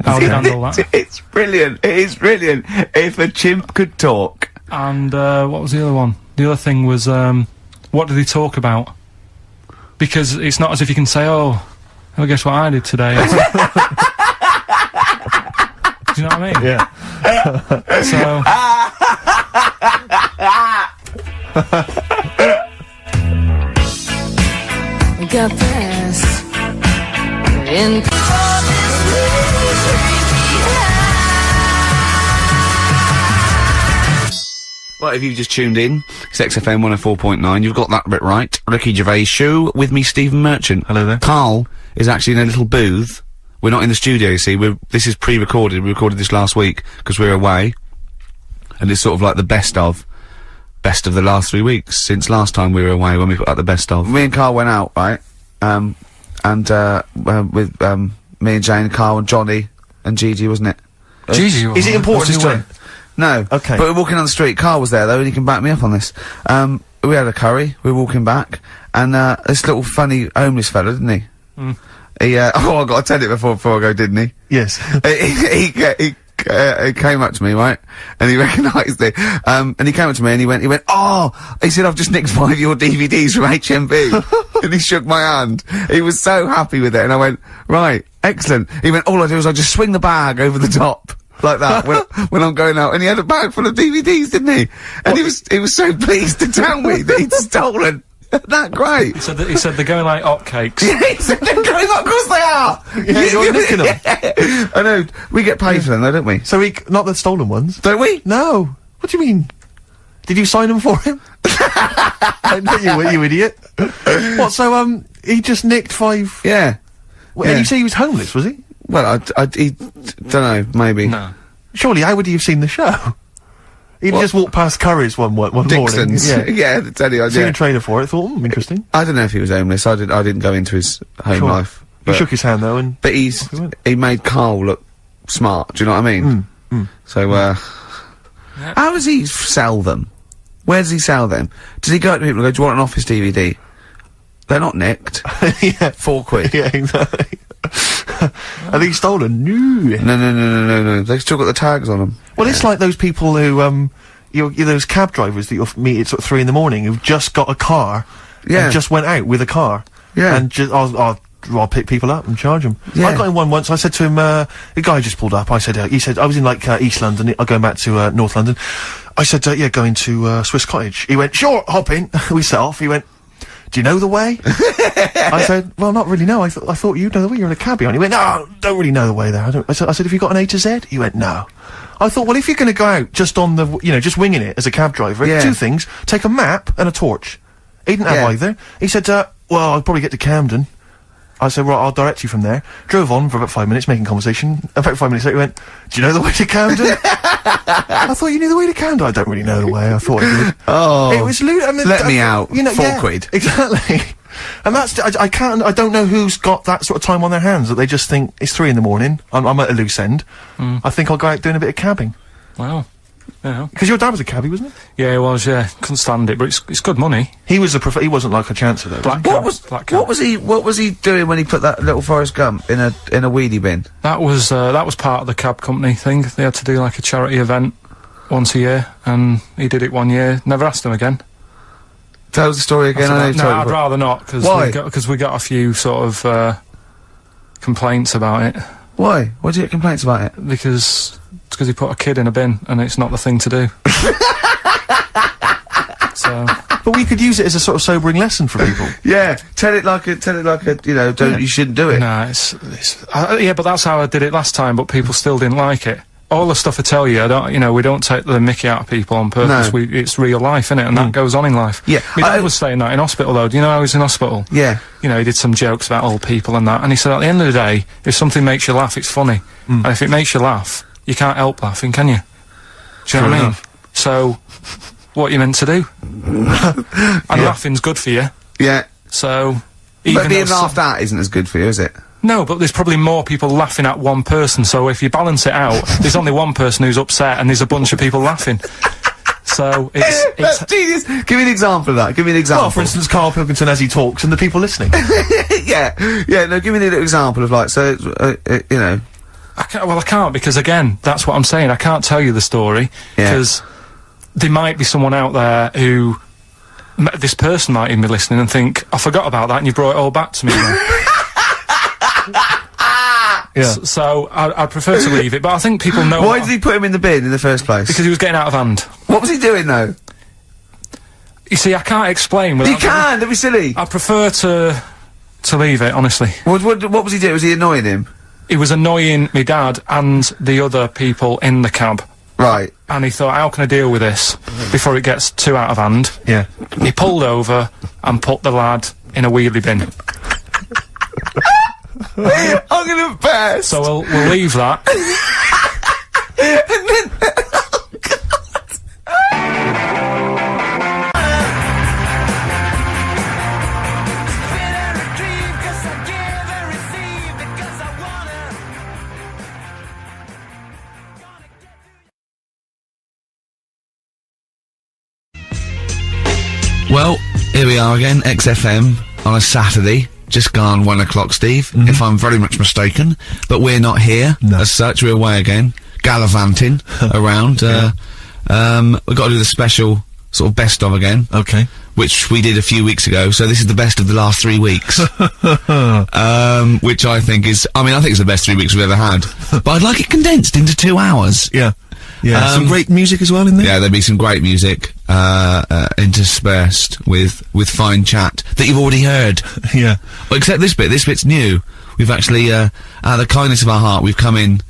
How would you handle that? It's brilliant. It is brilliant. If a chimp could talk. And, what was the other one? The other thing was, what did he talk about? Because it's not as if you can say, oh, well, guess what I did today? Do you know what I mean? Yeah. So... Got this in Well, if you've just tuned in, it's XFM 104.9, you've got that bit right. Ricky Gervais Show, with me, Stephen Merchant. Hello there. Carl is actually in a little booth. We're not in the studio, you see, this is pre-recorded, we recorded this last week, because we're away. And it's sort of like the best of the last 3 weeks, since last time we were away, when we put out the best of. Me and Carl went out, right? With, me and Jane, Carl and Johnny, and Gigi, wasn't it? Gigi, Is it important who went? No. Okay. But we're walking on the street. Carl was there though, and he can back me up on this. We had a curry. We were walking back, and this little funny homeless fella, didn't he? Mm. He oh, I got to tell it before I go, didn't he? Yes. He came up to me, right, and he recognised it. And he came up to me and he went, oh, he said, I've just nicked 5 of your DVDs from HMV. And he shook my hand. He was so happy with it, and I went, right, excellent. He went, all I do is I just swing the bag over the top. Like that, when I'm going out, and he had a bag full of DVDs, didn't he? And he was so pleased to tell me that he'd stolen. Isn't that great? He said they're going like hotcakes. Yeah, he said they're going, of course they are! Yeah, you're nicking them. Yeah. I know, we get paid for them though, don't we? So not the stolen ones? Don't we? No. What do you mean? Did you sign them for him? I know you were, you idiot. What, so, he just nicked 5... Yeah. Well, and you say he was homeless, was he? Well, he don't know, maybe. No. Surely, how would he have seen the show? He'd just walked past Curry's one Dixon's. morning. Yeah. Yeah, tell you, Seen a trailer for it, thought, interesting. I don't know if he was homeless, I didn't go into his home Sure. life. He shook his hand though, and... But he went. he made Carl look smart, do you know what I mean? So, how does he sell them? Where does he sell them? Does he go up to people and go, do you want an Office DVD? They're not nicked. Yeah. 4 quid. Yeah, exactly. Are these stolen? No. No. They've still got the tags on them. Well, it's like those people who, you're those cab drivers that you'll meet at sort of 3 in the morning who've just got a car. Yeah. And just went out with a car. Yeah. And just, I'll pick people up and charge them. Yeah. I got in one once, I said to him, the guy just pulled up, I said, he said, I was in like, East London, I'm going back to, North London. I said, yeah, going to, Swiss Cottage. He went, sure, hop in. We set off. He went, do you know the way? I said, well, not really, no. I thought you'd know the way. You're in a cabbie, aren't you? He went, no, don't really know the way there. I said, have you got an A to Z? He went, no. I thought, well, if you're going to go out just on the, just winging it as a cab driver, Yeah. 2 things. Take a map and a torch. He didn't have either. He said, well, I'll probably get to Camden. I said, right, I'll direct you from there. Drove on for about 5 minutes, making conversation. About 5 minutes later, he went, do you know the way to Camden? I thought you knew the way to Camden. I don't really know the way. I thought I did. Oh. It was I mean, let me out. You know, £4. Exactly. And that's, I don't know who's got that sort of time on their hands, that they just think, it's 3 in the morning, I'm at a loose end. I think I'll go out doing a bit of cabbing. Wow. Yeah. Because your dad was a cabbie, wasn't he? Yeah, he was, yeah. Couldn't stand it, but it's good money. He was he wasn't like a chancer, though. What was he doing when he put that little Forrest Gump in a wheelie bin? That was part of the cab company thing. They had to do like a charity event once a year, and he did it one year. Never asked him again. Tell the story again. I'd rather not, because we got a few sort of complaints about it. Why? Why did you get complaints about it? Because he put a kid in a bin, and it's not the thing to do. So, but we could use it as a sort of sobering lesson for people. Yeah, tell it like a, you know, you shouldn't do it. Nah, yeah, but that's how I did it last time, but people still didn't like it. All the stuff I tell you, we don't take the mickey out of people on purpose. No. It's real life, innit? And that goes on in life. Yeah. My dad was saying that in hospital, though. Do you know how he was in hospital? Yeah. You know, he did some jokes about old people and that, and he said at the end of the day, if something makes you laugh, it's funny. And if it makes you laugh, you can't help laughing, can you? Do you know what I mean? So, what you meant to do? And laughing's good for you. Yeah. So, but being laughed at isn't as good for you, is it? No, but there's probably more people laughing at one person, so if you balance it out, there's only one person who's upset and there's a bunch of people laughing. So, That's genius! Give me an example of that, give me an example. Well, for instance, Carl Pilkington as he talks and the people listening. Yeah, no, give me a little example of like, so, you know. I can't, because again, that's what I'm saying, I can't tell you the story, because there might be someone out there who, this person might even be listening and think, I forgot about that and you brought it all back to me now. So I'd prefer to leave it, but I think people know. Why did he put him in the bin in the first place? Because he was getting out of hand. What was he doing though? You see, I can't explain. You can. Don't be silly. I prefer to leave it, honestly. What was he doing? Was he annoying him? He was annoying my dad and the other people in the cab. Right. And he thought, how can I deal with this before it gets too out of hand? Yeah. He pulled over and put the lad in a wheelie bin. I'm gonna burst. So we'll leave that. And then, well, here we are again, XFM on a Saturday. Just gone 1 o'clock, Steve, if I'm very much mistaken. But we're not here, as such, we're away again, gallivanting around. We've got to do the special, sort of best of again. Okay. Which we did a few weeks ago, so this is the best of the last 3 weeks. Which I think is, I think it's the best 3 weeks we've ever had. But I'd like it condensed into 2 hours. Yeah. Yeah, some great music as well in there. Yeah, there'll be some great music, interspersed with fine chat that you've already heard. Yeah. Well, except this bit's new. We've actually, out of the kindness of our heart, we've come in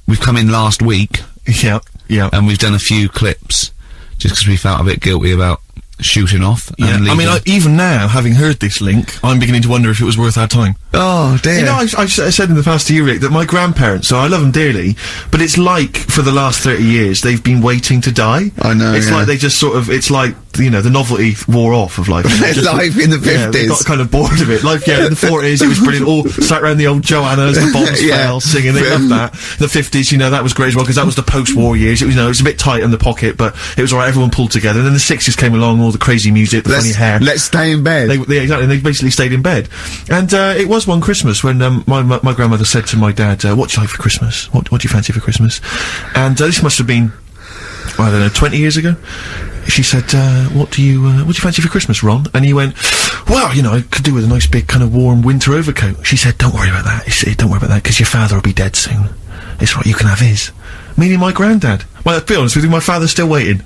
last week. Yeah, yeah. And we've done a few clips, just because we felt a bit guilty about shooting off. Yeah, even now, having heard this link, I'm beginning to wonder if it was worth our time. Oh, dear. You know, I said in the past to you, Rick, that my grandparents, so I love them dearly, but it's like, for the last 30 years, they've been waiting to die. I know, It's like they just sort of, it's like, you know, the novelty wore off of life. Life in the 50s. Yeah, they got kind of bored of it. Life, in the 40s, it was brilliant. All sat around the old Joannas, the bombs fell, singing, they loved that. The 50s, you know, that was great as well, because that was the post-war years. It was, you know, it was a bit tight in the pocket, but it was alright, everyone pulled together. And then the 60s came along, all the crazy music, the funny hair. Let's stay in bed. Exactly, they basically stayed in bed. And, it was one Christmas when, my grandmother said to my dad, what do you like for Christmas? What do you fancy for Christmas? And, this must have been, I don't know, 20 years ago. She said, what do you fancy for Christmas, Ron? And he went, well, you know, I could do with a nice big kind of warm winter overcoat. She said, don't worry about that. Don't worry about that, because your father will be dead soon. It's right, you can have his. Meaning my granddad. Well, to be honest with you, my father's still waiting.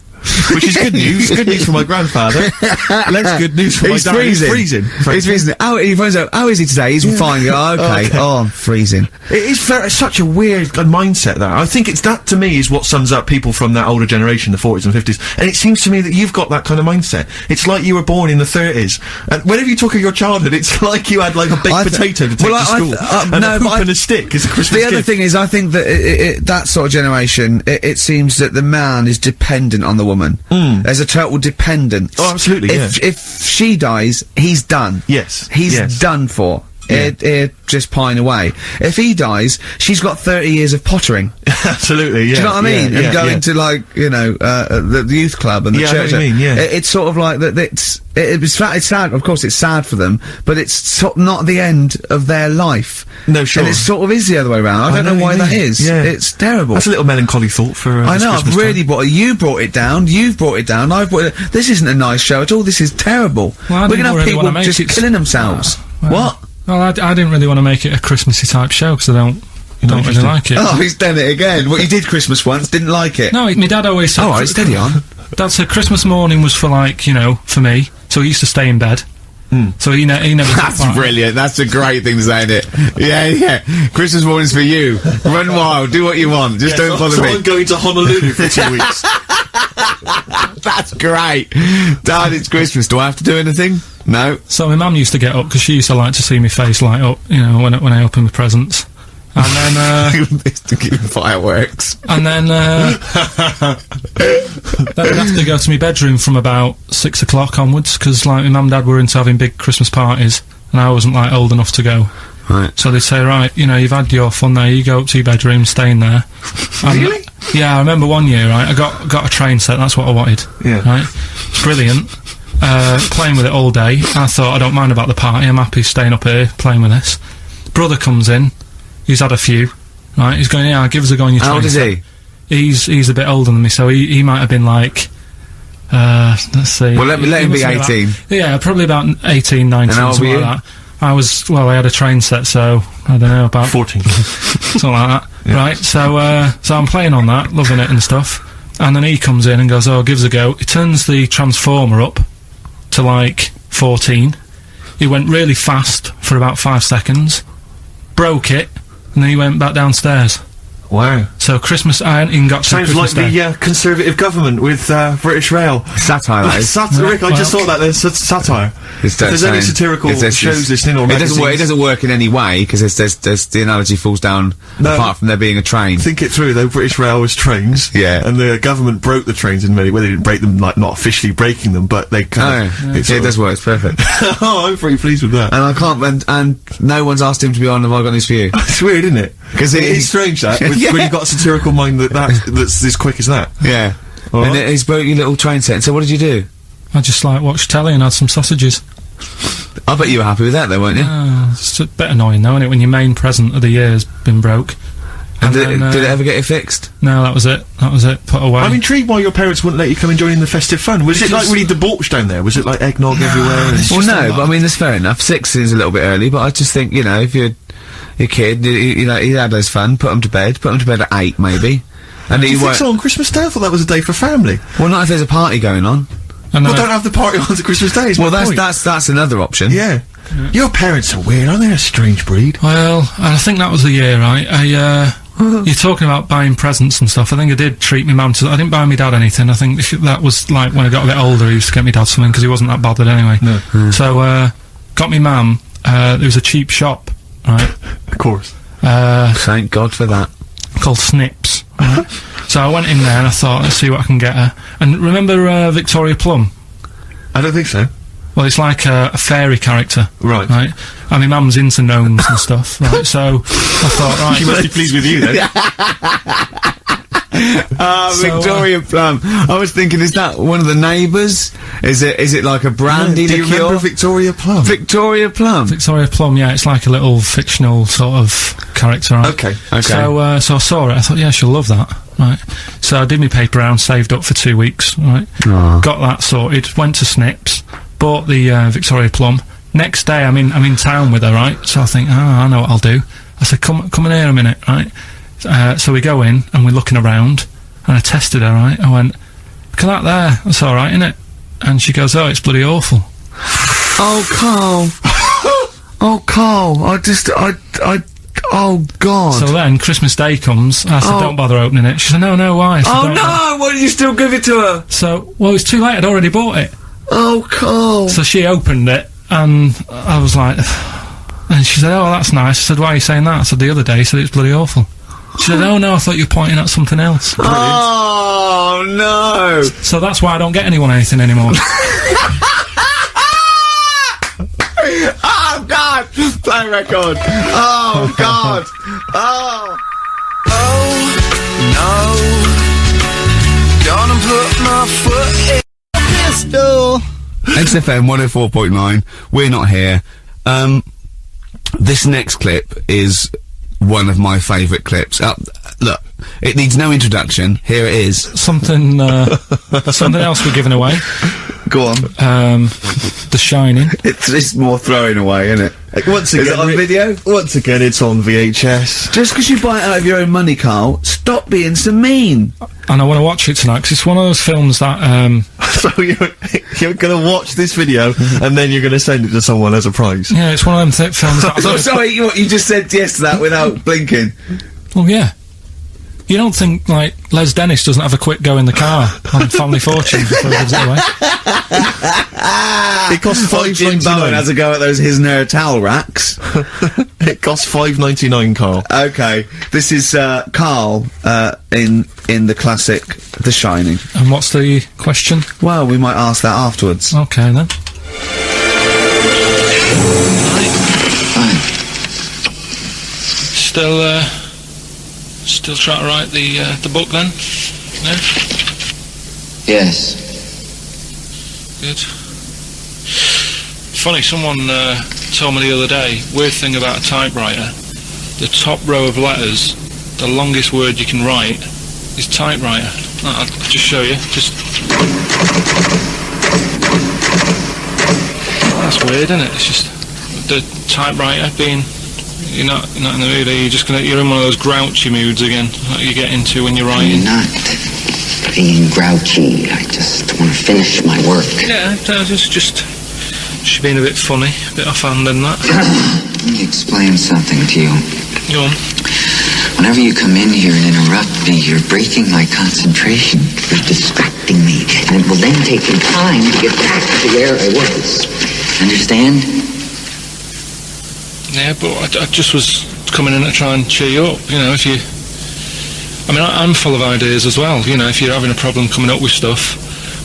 which is good news. Good news for my grandfather. Less good news for my dad. Freezing. He's freezing. He's freezing. He finds out, how is he today? He's fine. Oh, okay. Oh, I'm freezing. It is it's such a weird mindset, that. I think that, to me, is what sums up people from that older generation, the 40s and 50s. And it seems to me that you've got that kind of mindset. It's like you were born in the 30s. And whenever you talk of your childhood, it's like you had, like, a baked potato to take to school. And a hoop and a stick as a Christmas gift. The other thing is, I think that that sort of generation, it seems that the man is dependent on the woman. There's a total dependence. Oh, absolutely, If she dies, he's done. Yes. He's done for. Yeah. He'd just pine away. If he dies, she's got 30 years of pottering. Absolutely, yeah. Do you know what I mean? And going to, like, you know, the youth club and the church. I know what you mean, yeah. It's sort of like that. It's sad. Of course, it's sad for them, but it's not the end of their life. No, sure. And it sort of is the other way around. I don't know why that is. Yeah. It's terrible. That's a little melancholy thought for. I know. I've really you brought it down. You've brought it down. I've brought it. This isn't a nice show at all. This is terrible. Well, we're gonna have people just killing themselves. What? Well, I didn't really want to make it a Christmassy type show because I don't really like it. Oh, he's done it again. Well, you did Christmas once, didn't like it. No, my dad always said. All right, steady on. Dad said Christmas morning was for, like, you know, for me. So he used to stay in bed. So he never. That's brilliant. That's a great thing to say, isn't it? Yeah. Christmas morning's for you. Run wild. Do what you want. Just don't bother me. I'm going to Honolulu for 2 weeks. That's great. Dad, it's Christmas. Do I have to do anything? No. So my mum used to get up because she used to like to see my face light up, you know, when I open my presents. And then, to keep fireworks. And then I'd have to go to my bedroom from about 6 o'clock onwards, because, like, my mum and dad were into having big Christmas parties, and I wasn't, like, old enough to go. Right. So they'd say, right, you know, you've had your fun there, you go up to your bedroom, stay in there. Really? Yeah, I remember one year, right, I got a train set, that's what I wanted. Yeah. Right? It's brilliant. Playing with it all day. I thought, I don't mind about the party, I'm happy staying up here, playing with this. Brother comes in, he's had a few, right, he's going, yeah, give us a go on your train. How old is he? He's a bit older than me, so he might have been like, let's see. Well, let him be 18. Yeah, probably about 18, 19, something like that. I had a train set, so, I don't know, about 14. something like that. Yeah. Right, so I'm playing on that, loving it and stuff, and then he comes in and goes, oh, give us a go. He turns the transformer up to, like, 14. He went really fast for about 5 seconds, broke it, and then he went back downstairs. Wow. So Christmas, I hadn't even got to Sounds Christmas like Day. the Conservative government with British Rail. Satire, that is. Rick, I just thought that there's satire. If there's any satirical shows listening or magazines. It doesn't work in any way, because there's the analogy falls down, apart from there being a train. Think it through, though. British Rail was trains. Yeah. And the government broke the trains in many ways. They didn't break them, like, not officially breaking them, but they kind of... It does work, it's perfect. Oh, I'm pretty pleased with that. And I can't, and no one's asked him to be on Have I Got News For You. It's weird, isn't it? Because it's strange, that, when you've got a satirical mind that's as quick as that. Yeah. Right. And he's broke your little train set, so what did you do? I just, like, watched telly and had some sausages. I bet you were happy with that, though, weren't you? It's a bit annoying, though, isn't it, when your main present of the year's been broke. And did it ever get it fixed? No, that was it. Put away. I'm intrigued why your parents wouldn't let you come and join in the festive fun. Was it, like, really debauched down there? Was it, like, eggnog everywhere? Well, no, but I mean, that's fair enough. 6 is a little bit early, but I just think, you know, if you're a kid, you know, he had his fun, put him to bed at 8, maybe. And you think so on Christmas Day? I thought that was a day for family. Well, not if there's a party going on. Well, don't have the party on to Christmas Day. Well, that's another option. Yeah. Your parents are weird, aren't they? A strange breed. Well, I think that was the year, right? You're talking about buying presents and stuff. I think I did treat my mum to... I didn't buy my dad anything. I think that was, like, when I got a bit older, he used to get me dad something, because he wasn't that bothered anyway. No. So, got me mum, there was a cheap shop, right? Of course. Thank God for that. Called Snips. Right? So I went in there and I thought, let's see what I can get her. And remember Victoria Plum? I don't think so. Well, it's like a fairy character. Right. Right? And my mum's into gnomes and stuff, right? So I thought, right... She must be pleased with you, then. Victoria Plum. I was thinking, is that one of the neighbours? Is it like a brandy liqueur? Do you remember Victoria Plum? Victoria Plum? Victoria Plum, yeah, it's like a little fictional sort of character, right? Okay. So I saw it, I thought, yeah, she'll love that, right? So I did my paper round, saved up for 2 weeks, right? Got that sorted, went to Snips, bought the Victoria Plum. Next day, I'm in town with her, right? So I think, I know what I'll do. I said, come in here a minute, right? So we go in, and we're looking around, and I tested her, right? I went, look at that there. That's all right, isn't it? And she goes, oh, it's bloody awful. Oh, Carl. Oh, Carl. Oh, God. So then, Christmas Day comes, I said, don't bother opening it. She said, no, why? I said, Oh, "Don't no! Why did you still give it to her? So, well, it's too late, I'd already bought it. Oh, Carl. So she opened it, and I was like, and she said, oh, that's nice. I said, why are you saying that? I said, the other day, you said it's bloody awful. She said, oh, no, I thought you were pointing at something else. Oh, no. So that's why I don't get anyone anything anymore. Oh, God! Play record. Oh, God. Oh. No, gonna put my foot in the pistol. XFM 104.9. We're not here. This next clip is one of my favourite clips. Look, it needs no introduction. Here it is. Something else we're giving away. Go on. The Shining. It's more throwing away, isn't it? Once again, is it on video? Once again, it's on VHS. Just because you buy it out of your own money, Carl, stop being so mean. And I want to watch it tonight, because it's one of those films that, So you're gonna watch this video, and then you're gonna send it to someone as a prize? yeah, it's one of them films that... So, sorry, you just said yes to that without blinking. Well, yeah. You don't think, like, Les Dennis doesn't have a quick go in the car on Family Fortune before he gives it away? It costs Jim Bowen $5.99. has a go at those his and her towel racks. It costs $5.99, Carl. Okay, this is Carl in the classic The Shining. And what's the question? Well, we might ask that afterwards. Okay, then. Still trying to write the book then? No? Yes. Good. Funny, someone told me the other day, weird thing about a typewriter, the top row of letters, the longest word you can write is typewriter. I'll just show you, that's weird, isn't it? It's just the typewriter being... You're not in the mood, are you? You're in one of those grouchy moods again, that you get into when you're writing. I'm not being grouchy. I just want to finish my work. Yeah, just being a bit funny, a bit offhand and that. Let me explain something to you. Go on. Whenever you come in here and interrupt me, you're breaking my concentration. You're distracting me. And it will then take me time to get back to where I was. Understand? Yeah, but I just was coming in to try and cheer you up, you know, if you... I mean, I'm full of ideas as well, you know, if you're having a problem coming up with stuff,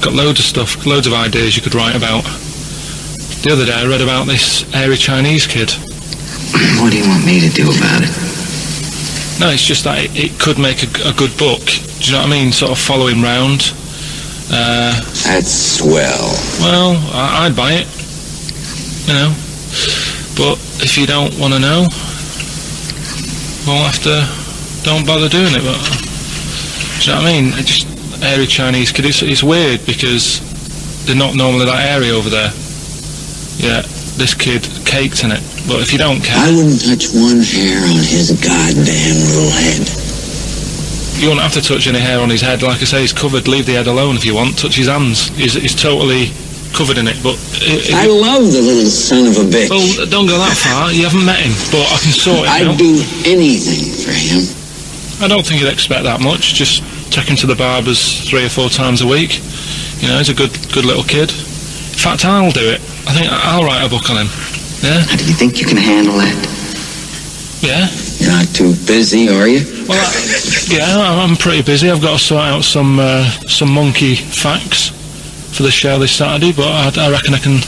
got loads of ideas you could write about. The other day I read about this airy Chinese kid. What do you want me to do about it? No, it's just that it could make a good book, do you know what I mean, sort of follow him round. That's swell. Well, I'd buy it, you know. But if you don't want to know, don't bother doing it. But do you know what I mean? Just airy Chinese kid. It's weird because they're not normally that airy over there. Yeah, this kid caked in it. But if you don't care, I wouldn't touch one hair on his goddamn little head. You won't have to touch any hair on his head. Like I say, he's covered. Leave the head alone if you want. Touch his hands. He's totally covered in it, but... I love the little son of a bitch. Well, don't go that far. You haven't met him, but I can sort it out. I'd do anything for him. I don't think you'd expect that much. Just take him to the barbers 3 or 4 times a week. You know, he's a good little kid. In fact, I'll do it. I think I'll write a book on him. Yeah? How do you think you can handle that? Yeah? You're not too busy, are you? Well, yeah, I'm pretty busy. I've got to sort out some monkey facts for the show this Saturday, but I reckon I can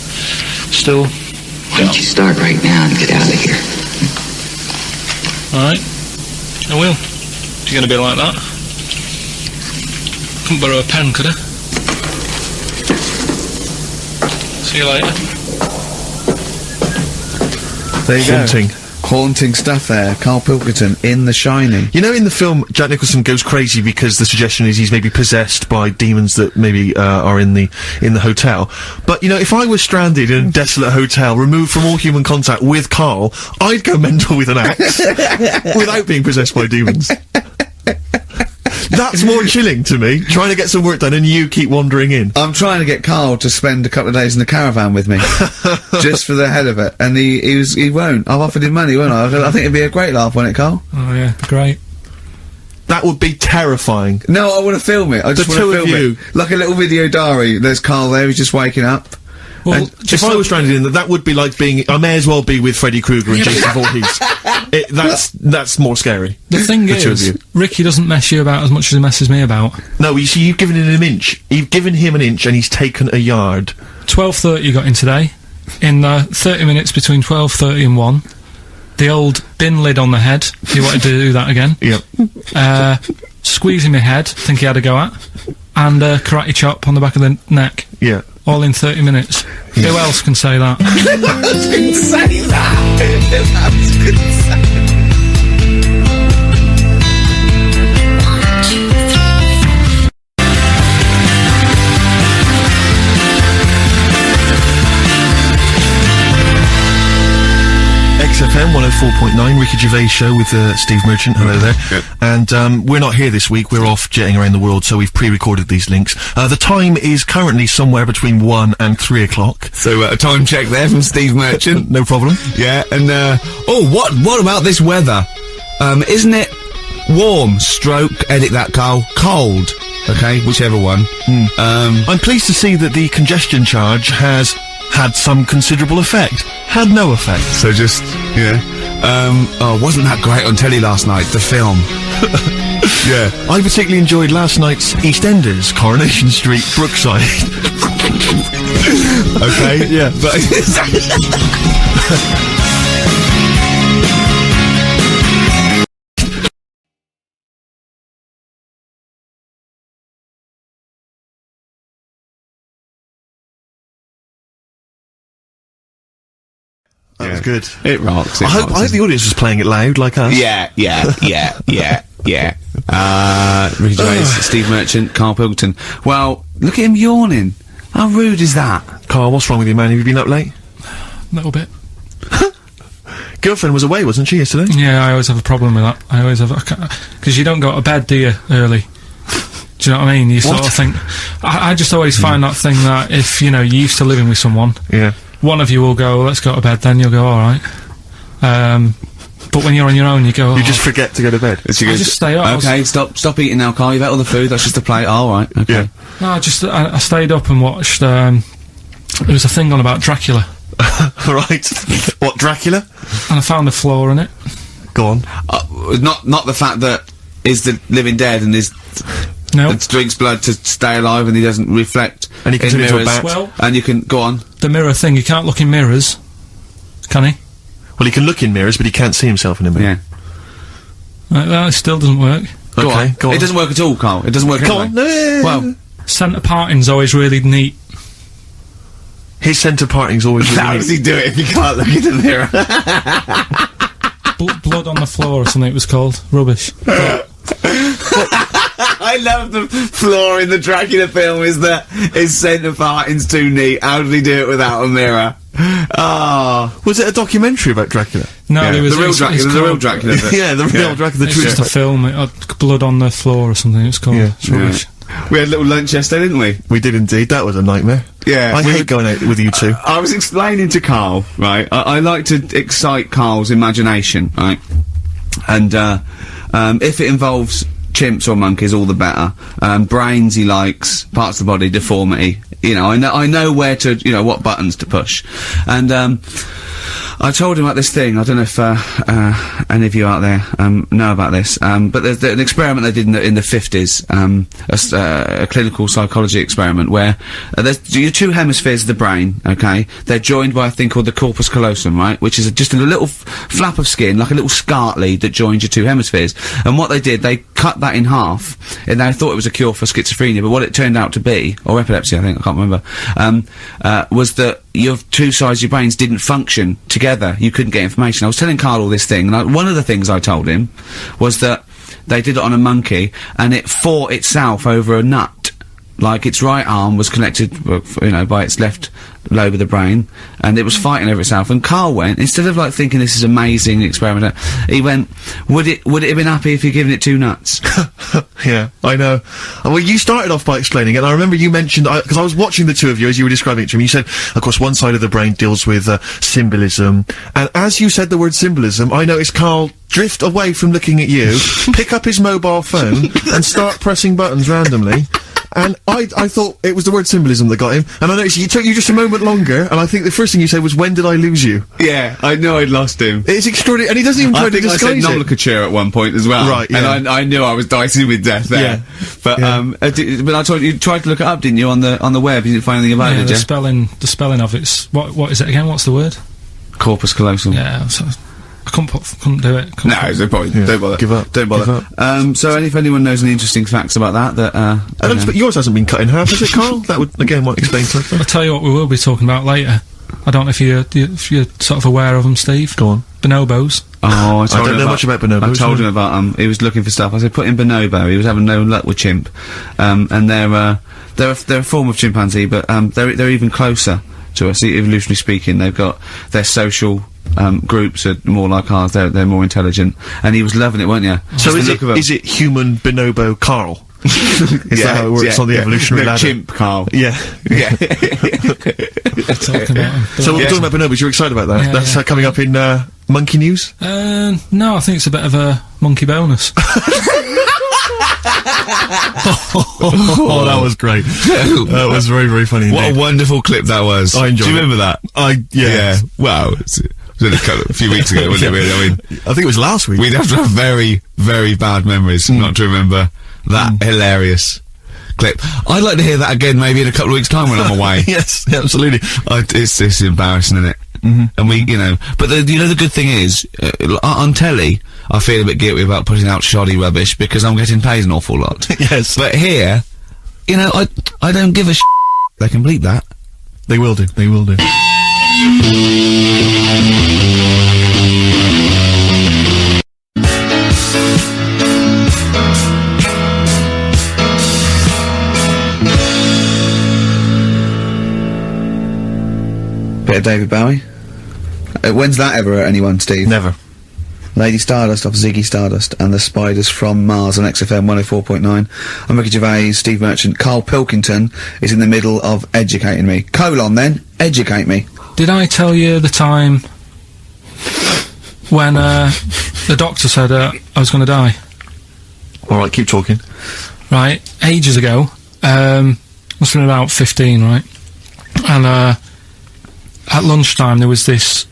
still... Why don't you start right now and get out of here? Alright. I will. If you're going to be like that. Couldn't borrow a pen, could I? See you later. There you Haunting. go. Haunting stuff there. Carl Pilkington in The Shining. You know, in the film, Jack Nicholson goes crazy because the suggestion is he's maybe possessed by demons that maybe are in the hotel. But you know, if I was stranded in a desolate hotel, removed from all human contact with Carl, I'd go mental with an axe without being possessed by demons. That's more chilling to me, trying to get some work done and you keep wandering in. I'm trying to get Carl to spend a couple of days in the caravan with me. Just for the hell of it. And he won't. I've offered him money, won't I? I think it'd be a great laugh, won't it, Carl? Oh yeah, great. That would be terrifying. No, I want to film it. I just want to film it. Like a little video diary. There's Carl there, he's just waking up. Well, if I was stranded in that would be like being. I may as well be with Freddy Krueger and Jason Voorhees. That's more scary. The thing is, Ricky doesn't mess you about as much as he messes me about. No, you see, you've given him an inch. You've given him an inch, and he's taken a yard. 12:30 you got in today. In 30 minutes between 12:30 and 1. The old bin lid on the head. He wanted to do that again. Yep. Squeezing my head. Think he had a go at. And karate chop on the back of the neck. Yeah. All in 30 minutes. Who else can say that? Who else can say that? Who else can say that? XFM 104.9, Ricky Gervais show with Steve Merchant. Hello there. Good. And we're not here this week. We're off jetting around the world, so we've pre-recorded these links. The time is currently somewhere between 1 and 3 o'clock. So a time check there from Steve Merchant. No problem. Yeah, and what about this weather? Isn't it warm? Stroke, edit that, Carl. Cold. Okay, whichever one. I'm pleased to see that the congestion charge has had some considerable effect. Had no effect. So just, yeah. Wasn't that great on telly last night, the film? Yeah. I particularly enjoyed last night's EastEnders, Coronation Street, Brookside. Okay, yeah. But That was good. It rocks. I hope the audience was playing it loud, like us. Yeah. Ricky Gervais, Steve Merchant, Carl Pilkington. Well, look at him yawning. How rude is that? Carl, what's wrong with you, man? Have you been up late? A little bit. Girlfriend was away, wasn't she, yesterday? Yeah, I always have a problem with that. I always have, because you don't go to bed, do you, early? Do you know what I mean? You sort of think, I just always find that thing that if, you know, you're used to living with someone, yeah, one of you will go, let's go to bed, then you'll go, alright. But when you're on your own, you go, you just forget to go to bed. I just stay up. Okay, stop eating now, Carl. You've ate all the food, that's just a plate. Alright, okay. Yeah. No, I stayed up and watched, there was a thing on about Dracula. Right. What, Dracula? And I found a flaw in it. Go on. Not the fact that is the living dead and is... No. It drinks blood to stay alive and he doesn't reflect and he can turn into a bat. Well, and you can... Go on. The mirror thing, you can't look in mirrors. Can he? Well, he can look in mirrors, but he can't see himself in a mirror. Yeah. That still doesn't work. Go on. Go on. It doesn't work at all, Carl. It doesn't work Go anyway. on. Well... Centre parting's always really neat. His centre parting's always really How neat. does he do it if he can't look in the mirror? Blood on the floor or something it was called. Rubbish. I love the flaw in the Dracula film is that his centre parting's too neat. How did he do it without a mirror? Ah. Was it a documentary about Dracula? No, Yeah, there was the real Dracula. The real Dracula. Yeah, the real Dracula. It's just a film. It had blood on the floor or something. It's called. Yeah. It's rubbish. We had a little lunch yesterday, didn't we? We did indeed. That was a nightmare. Yeah. I hate going out with you two. I was explaining to Carl, right? I like to excite Carl's imagination, right? And if it involves chimps or monkeys, all the better. Brains he likes, parts of the body, deformity. You know, I know where to, you know, what buttons to push. And I told him about this thing. I don't know if any of you out there know about this, but there's an experiment they did in the 50s, a clinical psychology experiment where there's your two hemispheres of the brain, okay? They're joined by a thing called the corpus callosum, right? Which is just a little flap of skin, like a little scarf lead that joins your two hemispheres. And what they did, they cut that in half, and they thought it was a cure for schizophrenia, but what it turned out to be, or epilepsy, I think, I can't remember, was that your two sides of your brains didn't function together. You couldn't get information. I was telling Carl all this thing, and one of the things I told him was that they did it on a monkey, and it fought itself over a nut. Like, its right arm was connected, you know, by its left lobe of the brain, and it was fighting over itself. And Carl went, instead of, like, thinking this is amazing experiment, he went, would it have been happy if you'd given it two nuts? Yeah, I know. Well, you started off by explaining it, and I remember you mentioned, because I was watching the two of you as you were describing it to me, you said, of course, one side of the brain deals with symbolism, and as you said the word symbolism, I noticed Carl drift away from looking at you, pick up his mobile phone, and start pressing buttons randomly. And I thought it was the word symbolism that got him, and I noticed it took you just a moment longer, and I think the first thing you said was, when did I lose you? Yeah, I know I'd lost him. It's extraordinary, and he doesn't even try to disguise it. I think I said nomenclature at one point as well. Right, yeah. And I knew I was dicing with death there. Yeah. But, but I told you, tried to look it up, didn't you, on the web? You didn't find anything about it, did you? The spelling of it's, what is it again? What's the word? Corpus callosum. Yeah, so I couldn't do it. No, there's no point. Yeah. Don't bother. Give up. Don't bother. Give up. So if anyone knows any interesting facts about that, I don't expect yours hasn't been cut in half, has it, Carl? That would, again, might explain something. I'll tell you what we will be talking about later. I don't know if you're sort of aware of them, Steve. Go on. Bonobos. Oh, I don't know much about bonobos. I told him about he was looking for stuff. I said put in bonobo. He was having no luck with chimp. And they're a form of chimpanzee, but they're even closer to us, evolutionarily speaking. They've got their social groups are more like ours. They're more intelligent. And he was loving it, weren't you? So is it human bonobo Carl? Is that how it works on the evolutionary ladder? Chimp Carl. Yeah. Yeah. Talking about them. So we're talking about bonobos, you're excited about that? Yeah, That's coming up in Monkey News? No, I think it's a bit of a monkey bonus. Oh, that was great. That was very, very funny What indeed. a wonderful clip that was. I enjoyed Do you it. remember that? Yeah. Wow. It was only a few weeks ago, wasn't it, really? I mean, I think it was last week. we'd have to have very, very bad memories not to remember that hilarious clip. I'd like to hear that again maybe in a couple of weeks' time when I'm away. Yes, absolutely. It's embarrassing, isn't it? And we, but the good thing is, on telly, I feel a bit guilty about putting out shoddy rubbish because I'm getting paid an awful lot. Yes. But here, I don't give a They can bleep that. They will do. They will do. Bit of David Bowie. When's that ever hurt anyone, Steve? Never. Lady Stardust off Ziggy Stardust and the Spiders from Mars on XFM 104.9. I'm Ricky Gervais, Steve Merchant. Carl Pilkington is in the middle of educating me. Then, educate me. Did I tell you the time when the doctor said I was going to die? Alright, keep talking. Right, ages ago, must have been about 15, right? And at lunchtime there was this.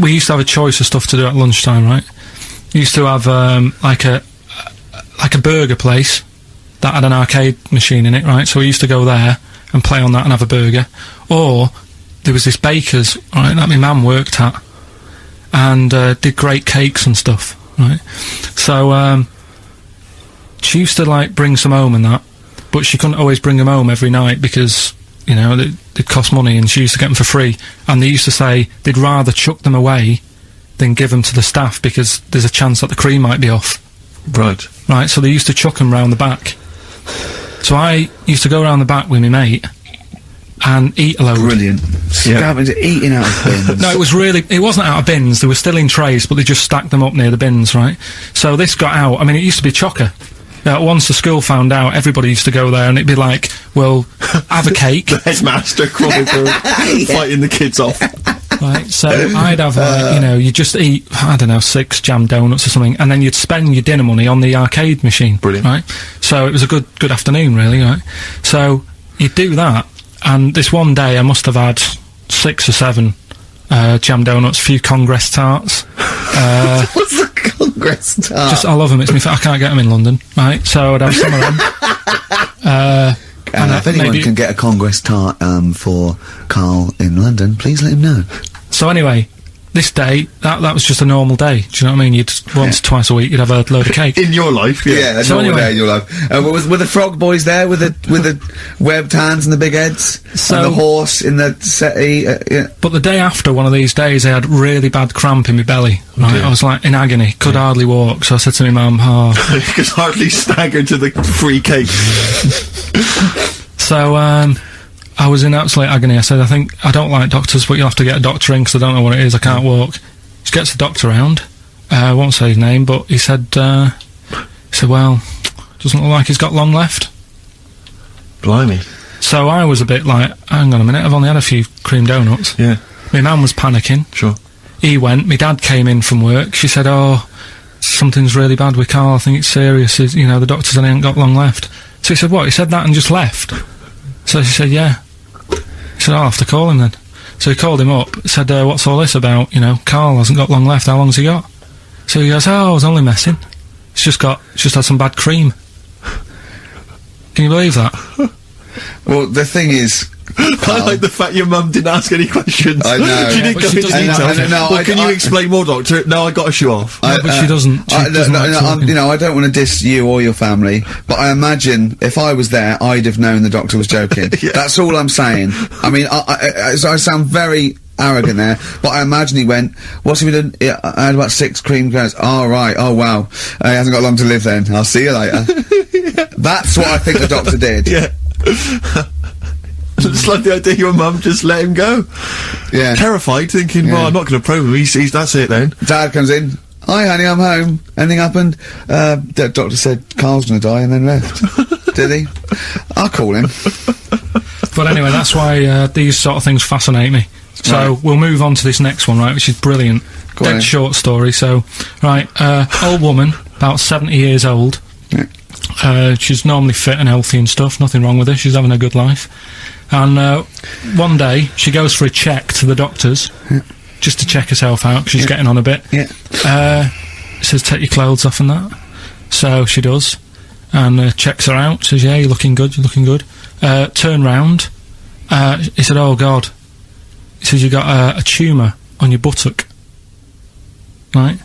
We used to have a choice of stuff to do at lunchtime, right? We used to have like a burger place that had an arcade machine in it, right? So we used to go there and play on that and have a burger. Or there was this baker's, right, that my mum worked at, and did great cakes and stuff, right? So she used to like bring some home and that, but she couldn't always bring them home every night because, you know, they'd cost money, and she used to get them for free. And they used to say they'd rather chuck them away than give them to the staff because there's a chance that the cream might be off. Right. Right, so they used to chuck them round the back. So I used to go round the back with my mate and eat a load. Brilliant. Scavenging, eating out of bins. No, it wasn't out of bins, they were still in trays, but they just stacked them up near the bins, right? So this got out, I mean, it used to be chocker. Once the school found out, everybody used to go there, and it'd be like, well, have a cake. The headmaster crawling through, fighting the kids off. Right, so I'd have, you just eat, I don't know, 6 jam donuts or something, and then you'd spend your dinner money on the arcade machine. Brilliant. Right? So it was a good afternoon, really, right? So you'd do that, and this one day I must have had 6 or 7 jam donuts, a few Congress tarts. What's the Congress tart? I love them, I can't get them in London, right? So I'd have some of them. If anyone can get a Congress tart for Carl in London, please let him know. So anyway, this day, that was just a normal day. Do you know what I mean? You'd once, twice a week, you'd have a load of cake. In your life, yeah. A normal day in your life. Were the frog boys there with the webbed hands and the big heads? And the horse in the settee? Yeah. But the day after one of these days, I had really bad cramp in my belly. Right? I was like in agony, could hardly walk. So I said to my mum, you could hardly stagger to the free cake. So, I was in absolute agony. I said, I don't like doctors, but you'll have to get a doctor in because I don't know what it is, I can't walk. He gets the doctor round, I won't say his name, but he said, well, Doesn't look like he's got long left. Blimey. So I was a bit like, hang on a minute, I've only had a few cream donuts. Yeah. My nan was panicking. Sure. He went, my dad came in from work, she said, oh, something's really bad with Carl, I think it's serious, you know, the doctor said he ain't got long left. So he said, what, he said that and just left? So she said, yeah. He said, I'll have to call him then. So he called him up, said, what's all this about, you know, Carl hasn't got long left, how long's he got? So he goes, oh, I was only messing. It's just had some bad cream. Can you believe that? Well, the thing is, I like the fact your mum didn't ask any questions. I know. She didn't But go she into doesn't- detail. no, Well, can you explain more, Doctor? No, I got to show off. No, but she doesn't. She doesn't like talking. you know, I don't want to diss you or your family, but I imagine if I was there, I'd have known the doctor was joking. Yeah. That's all I'm saying. I mean, I sound very arrogant there, but I imagine he went, what's he been doing? Yeah, I had about 6 cream cones. Oh, right. Oh, wow. He hasn't got long to live then. I'll see you later. That's what I think the doctor did. Yeah. Just like the idea your mum just let him go. Yeah. Terrified, thinking, well, I'm not going to probe him. He's that's it then. Dad comes in. Hi, honey, I'm home. Anything happened? The doctor said Carl's gonna die and then left. Did he? I'll call him. But anyway, that's why these sort of things fascinate me. So we'll move on to this next one, right, which is brilliant. Go on then. Dead short story. So, right, old woman, about 70 years old. Yeah. She's normally fit and healthy and stuff, nothing wrong with her, she's having a good life. And one day, she goes for a check to the doctors, just to check herself out, 'cause she's getting on a bit. Yeah. Says, take your clothes off and that. So she does, and checks her out, says, yeah, you're looking good, you're looking good. Turn round, he said, oh God. He says, you got a tumour on your buttock. Right?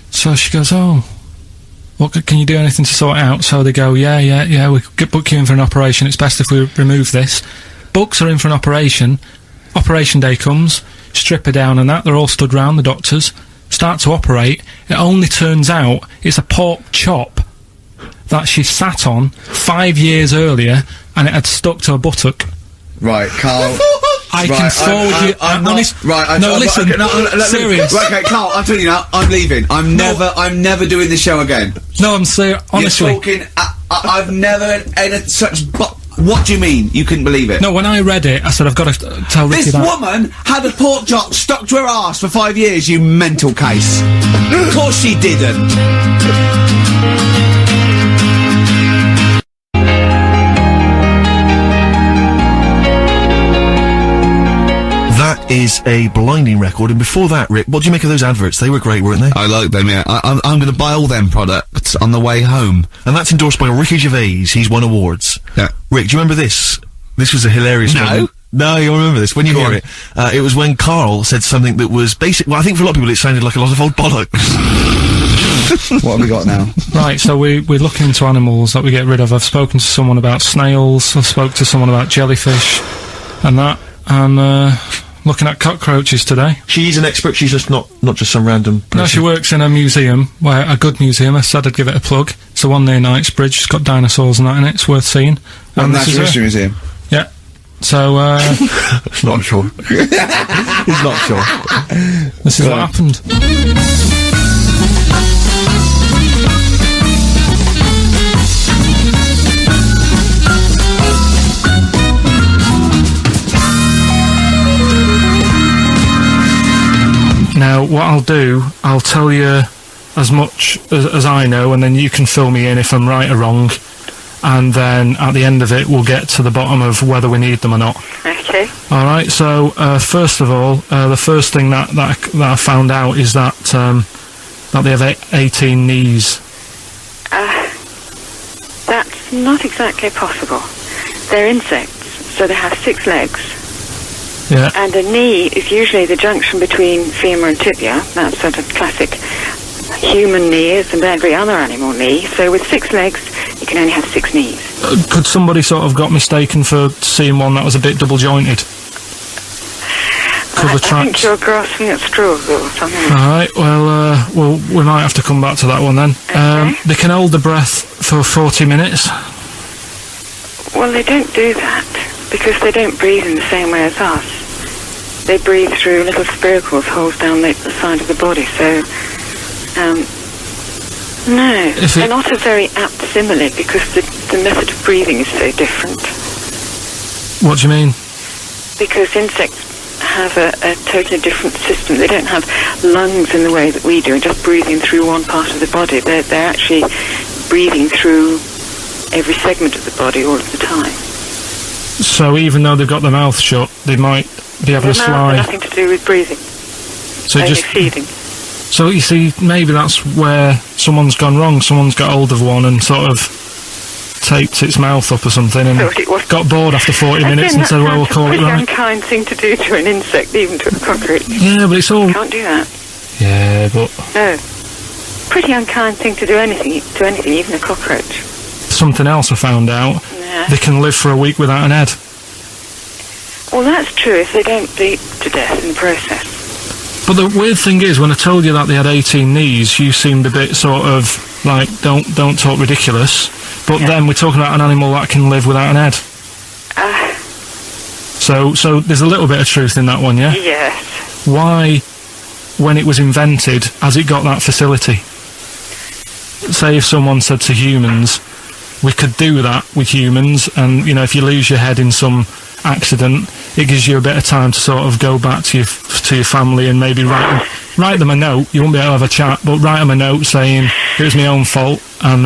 So she goes, oh, can you do anything to sort it out? So they go, yeah, we could book you in for an operation, it's best if we remove this. Books are in for an operation, operation day comes, strip her down and that, they're all stood round, the doctors, start to operate, it only turns out it's a pork chop that she sat on 5 years earlier, and it had stuck to her buttock. Right, Carl. I can forward you. I'm not, honest. right. No, listen. Serious. Right, okay, Carl. I'm telling you now. I'm leaving. I'm never doing this show again. No, I'm serious. Honestly. You're talking. I've never had such. What do you mean? You couldn't believe it? No, when I read it, I said I've got to tell Ricky This that. woman had a pork chop stuck to her arse for 5 years. You mental case. Of course she didn't. That is a blinding record, and before that, Rick, what do you make of those adverts? They were great, weren't they? I like them, yeah. I'm going to buy all them products on the way home. And that's endorsed by Ricky Gervais. He's won awards. Yeah. Rick, do you remember this? This was a hilarious No. moment. No, you'll remember this when you hear it. It was when Carl said something that was basic. Well, I think for a lot of people it sounded like a lot of old bollocks. What have we got now? Right, so we're looking into animals that we get rid of. I've spoken to someone about snails, I've spoke to someone about jellyfish, and that, and, looking at cockroaches today. She's an expert. She's just not just some random person. No, she works in a museum, a good museum. I said I'd give it a plug. It's the one near Knightsbridge. It's got dinosaurs and that in it. It's worth seeing. And this is Natural her. History Museum. Yeah. So, Not sure. He's not sure. this is what happened. Now, what I'll do, I'll tell you as much as I know, and then you can fill me in if I'm right or wrong, and then at the end of it, we'll get to the bottom of whether we need them or not. Okay. Alright, so, first of all, the first thing that I found out is that they have 18 knees. That's not exactly possible. They're insects, so they have 6 legs. Yeah. And a knee is usually the junction between femur and tibia. That's sort of classic human knees and every other animal knee. So with 6 legs, you can only have 6 knees. Could somebody sort of got mistaken for seeing one that was a bit double jointed? I think you're grasping at straws or something. Alright, well, we might have to come back to that one then. Okay. They can hold the breath for 40 minutes. Well, they don't do that because they don't breathe in the same way as us. They breathe through little spiracles, holes down the side of the body, so No, they're not a very apt simile because the method of breathing is so different. What do you mean? Because insects have a totally different system. They don't have lungs in the way that we do, just breathing through one part of the body. They're actually breathing through every segment of the body all of the time. So even though they've got their mouth shut, they might be able to slide. Nothing to do with breathing. So only just feeding. So you see, maybe that's where someone's gone wrong. Someone's got hold of one and sort of taped its mouth up or something and got bored after 40 minutes and said, well, we'll call it right. It's a unkind thing to do to an insect, even to a cockroach. Yeah, but it's all... You can't do that. Yeah, but... No. Pretty unkind thing to do anything, even a cockroach. Something else I found out. Yeah. They can live for a week without an head. Well, that's true if they don't bleed to death in the process. But the weird thing is, when I told you that they had 18 knees, you seemed a bit sort of like, don't talk ridiculous. But then we're talking about an animal that can live without an head. So there's a little bit of truth in that one, yeah? Yes. Why, when it was invented, has it got that facility? Say if someone said to humans, we could do that with humans, and, you know, if you lose your head in some accident, it gives you a bit of time to sort of go back to your family and maybe write them a note. You won't be able to have a chat, but write them a note saying it was my own fault and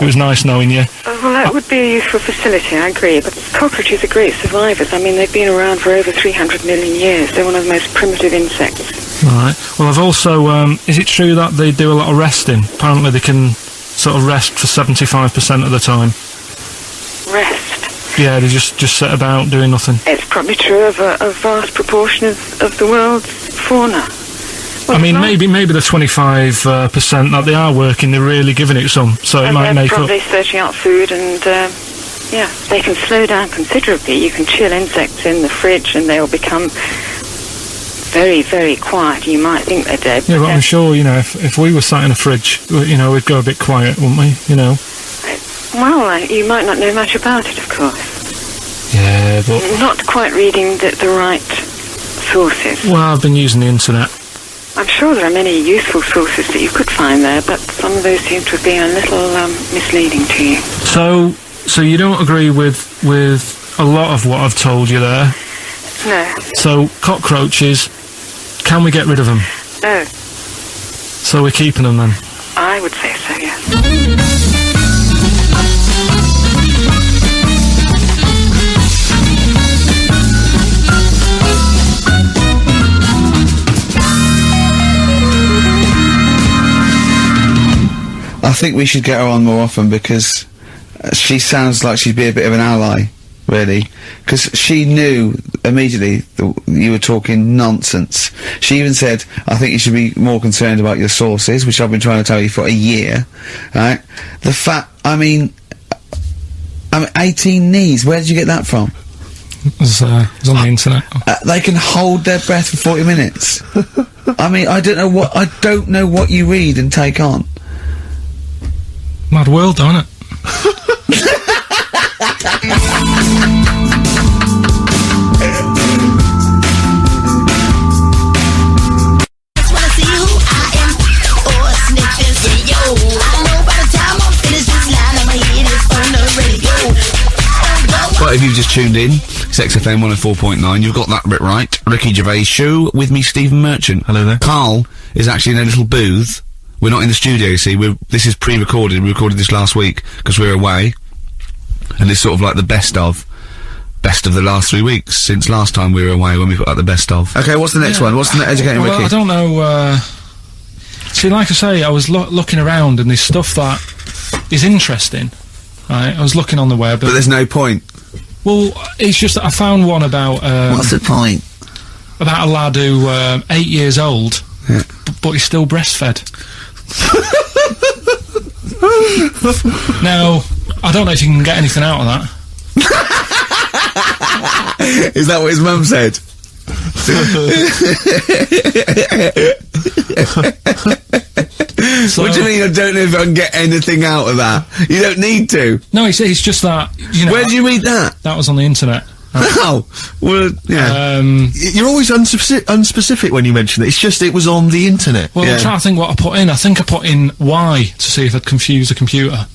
it was nice knowing you. Well, that would be a useful facility, I agree, but cockroaches are great survivors. I mean, they've been around for over 300 million years. They're one of the most primitive insects. Right. Well, I've also, is it true that they do a lot of resting? Apparently they can sort of rest for 75% of the time. Rest? Yeah, they just sit about doing nothing. It's probably true of a vast proportion of the world's fauna. I mean, maybe the 25% that they are working, they're really giving it some, so it might make up. They're probably searching out food and, yeah, they can slow down considerably. You can chill insects in the fridge and they'll become very, very quiet. You might think they're dead. Yeah, but I'm sure, you know, if we were sat in a fridge, you know, we'd go a bit quiet, wouldn't we, you know? Well, you might not know much about it, of course. Yeah, but... Not quite reading the right sources. Well, I've been using the internet. I'm sure there are many useful sources that you could find there, but some of those seem to have been a little misleading to you. So you don't agree with a lot of what I've told you there? No. So, cockroaches, can we get rid of them? No. So we're keeping them then? I would say so, yes. I think we should get her on more often because she sounds like she'd be a bit of an ally, really. Because she knew immediately that you were talking nonsense. She even said, I think you should be more concerned about your sources, which I've been trying to tell you for a year, right? The fact, I mean 18 knees, where did you get that from? It was on the internet. They can hold their breath for 40 minutes. I mean, I don't know what you read and take on. Mad world, don't it? Right, if you've just tuned in, it's XFM 104.9, you've got that bit right. Ricky Gervais Show, with me, Stephen Merchant. Hello there. Carl is actually in a little booth. We're not in the studio, you see, this is pre-recorded, we recorded this last week, because we're away. And it's sort of like the best of the last 3 weeks, since last time we were away, when we put out the best of. Okay, what's the next one? What's the Educating Ricky? Ricky? I don't know, see, like I say, I was looking around, and there's stuff that is interesting, right? I was looking on the web. But there's no point. Well, it's just that I found one about, what's the point? About a lad who, 8 years old, yeah. But he's still breastfed. Now, I don't know if you can get anything out of that. Is that what his mum said? So, what do you mean I don't know if I can get anything out of that? You don't need to. No, it's just that, you know... Where did you read that? That was on the internet. Oh, well, yeah. You're always unspecific when you mention it. It's just it was on the internet. Well, I'm trying to think what I put in. I think I put in Y to see if I'd confuse a computer.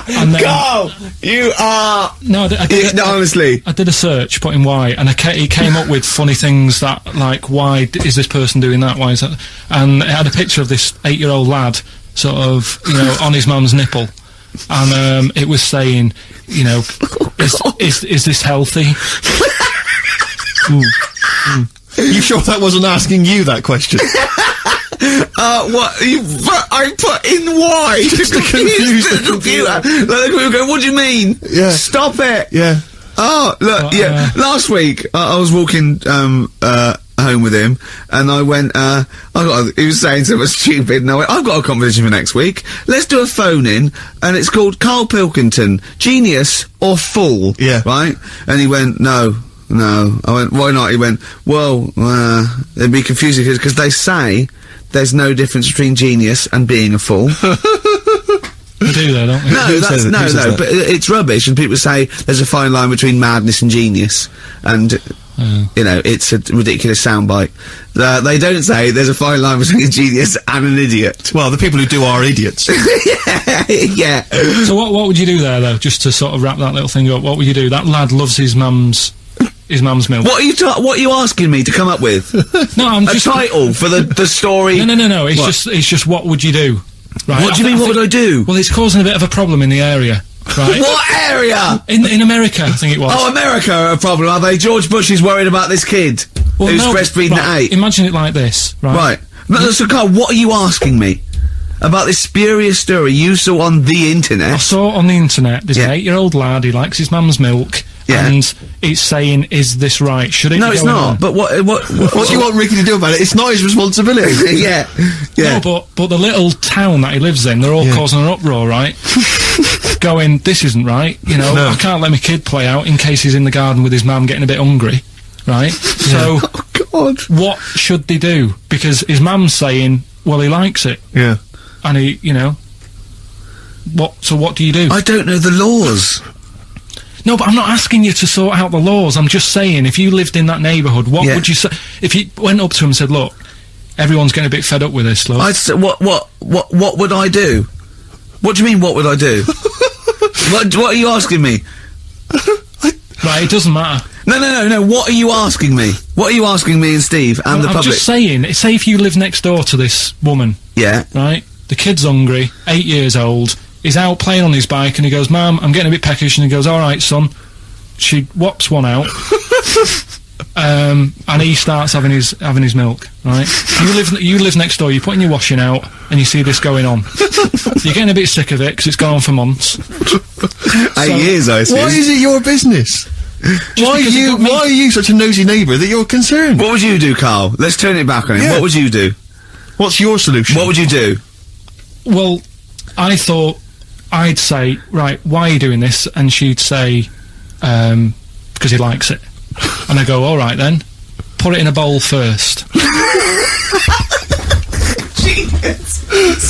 And then, Carl, you are... No, no, honestly. I did a search, put in Y, and it came up with funny things that, like, why is this person doing that? Why is that? And it had a picture of this 8-year-old lad, sort of, you know, on his mum's nipple. And it was saying, you know, is this healthy? You sure that wasn't asking you that question? What? I put in Y just to confuse the computer. Like, go, what do you mean? Yeah. Stop it. Yeah. Oh, look, yeah. Last week, I was walking, home with him, and I went, he was saying something stupid, and I went, I've got a competition for next week. Let's do a phone-in, and it's called Carl Pilkington, Genius or Fool. Yeah. Right? And he went, No. I went, why not? He went, well, it'd be confusing because they say there's no difference between genius and being a fool. They do though, don't they? No, but it's rubbish, and people say there's a fine line between madness and genius, and, you know, it's a ridiculous soundbite. They don't say there's a fine line between a genius and an idiot. Well, the people who do are idiots. Yeah. So what would you do there, though, just to sort of wrap that little thing up? What would you do? That lad loves his mum's milk. What are you asking me to come up with? No, I'm just... A title for the story? No, it's just what would you do? Right? What do you mean, what would I do? Well, it's causing a bit of a problem in the area, right? What area? In America, I think it was. Oh, America are a problem, are they? George Bush is worried about this kid who's breastfeeding at 8. Imagine it like this, right? Right. So, Carl, what are you asking me? About this spurious story you saw on the internet? I saw it on the internet. There's an 8-year-old lad, he likes his mum's milk. Yeah. And it's saying, is this right? Should it No, be it's going not. on? But what do you want Ricky to do about it? It's not his responsibility. Yeah. No, but the little town that he lives in, they're all causing an uproar, right? Going, this isn't right. You know, I can't let my kid play out in case he's in the garden with his mum getting a bit hungry, right? So, oh, God. What should they do? Because his mum's saying, well, he likes it. Yeah. And he, you know, so what do you do? I don't know the laws. No, but I'm not asking you to sort out the laws. I'm just saying, if you lived in that neighbourhood, what would you say? If you went up to him and said, look, everyone's getting a bit fed up with this, look. I'd say, what would I do? What do you mean, what would I do? what are you asking me? Right, it doesn't matter. No, what are you asking me? What are you asking me and Steve and the public? I'm just saying, say if you live next door to this woman. Yeah. Right? The kid's hungry, 8 years old, he's out playing on his bike and he goes, Mum, I'm getting a bit peckish, and he goes, alright, son. She whops one out. And he starts having his milk, right? You live next door, you're putting your washing out, and you see this going on. You're getting a bit sick of it, because it's gone on for months. 8 years, I assume. Why is it your business? Why are you such a nosy neighbour that you're concerned? What would you do, Carl? Let's turn it back on him. Yeah. What would you do? What's your solution? What would you do? Well, I thought I'd say, right, why are you doing this? And she'd say, because he likes it. And I go, all right then, put it in a bowl first.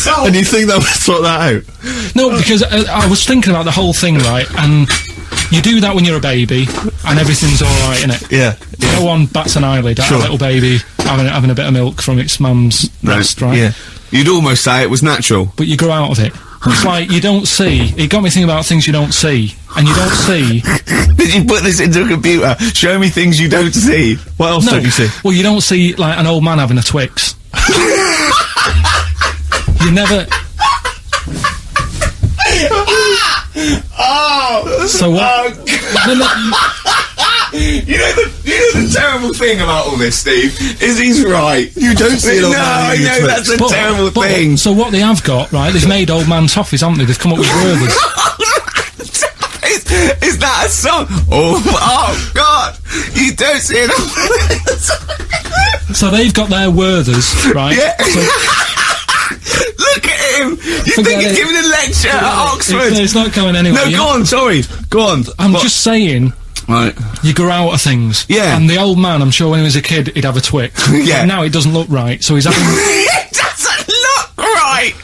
And you think that would sort that out? No, because I was thinking about the whole thing, right? And you do that when you're a baby, and everything's all right, innit? Yeah. No one bats an eyelid at a little baby having a bit of milk from its mum's breast, right? Yeah. You'd almost say it was natural. But you grow out of it. It's like you don't see. It got me thinking about things you don't see, and you don't see. Did you put this into a computer? Show me things you don't see. What else don't you see? Well, you don't see like an old man having a Twix. You never. So what? You know the terrible thing about all this, Steve, is he's right. You don't see it on I know, that's a terrible thing. So what they have got, right, they've made old man toffees, haven't they? They've come up with Werther's. Is that a song? Oh God! You don't see it on So they've got their Werther's, right? Yeah. So look at him! You think he's giving a lecture at Oxford? It's not going anywhere. No, go on, sorry. Go on. I'm just saying... Right. You grow out of things. Yeah. And the old man, I'm sure when he was a kid, he'd have a Twix. Yeah. But now it doesn't look right, so he's having... It doesn't look right!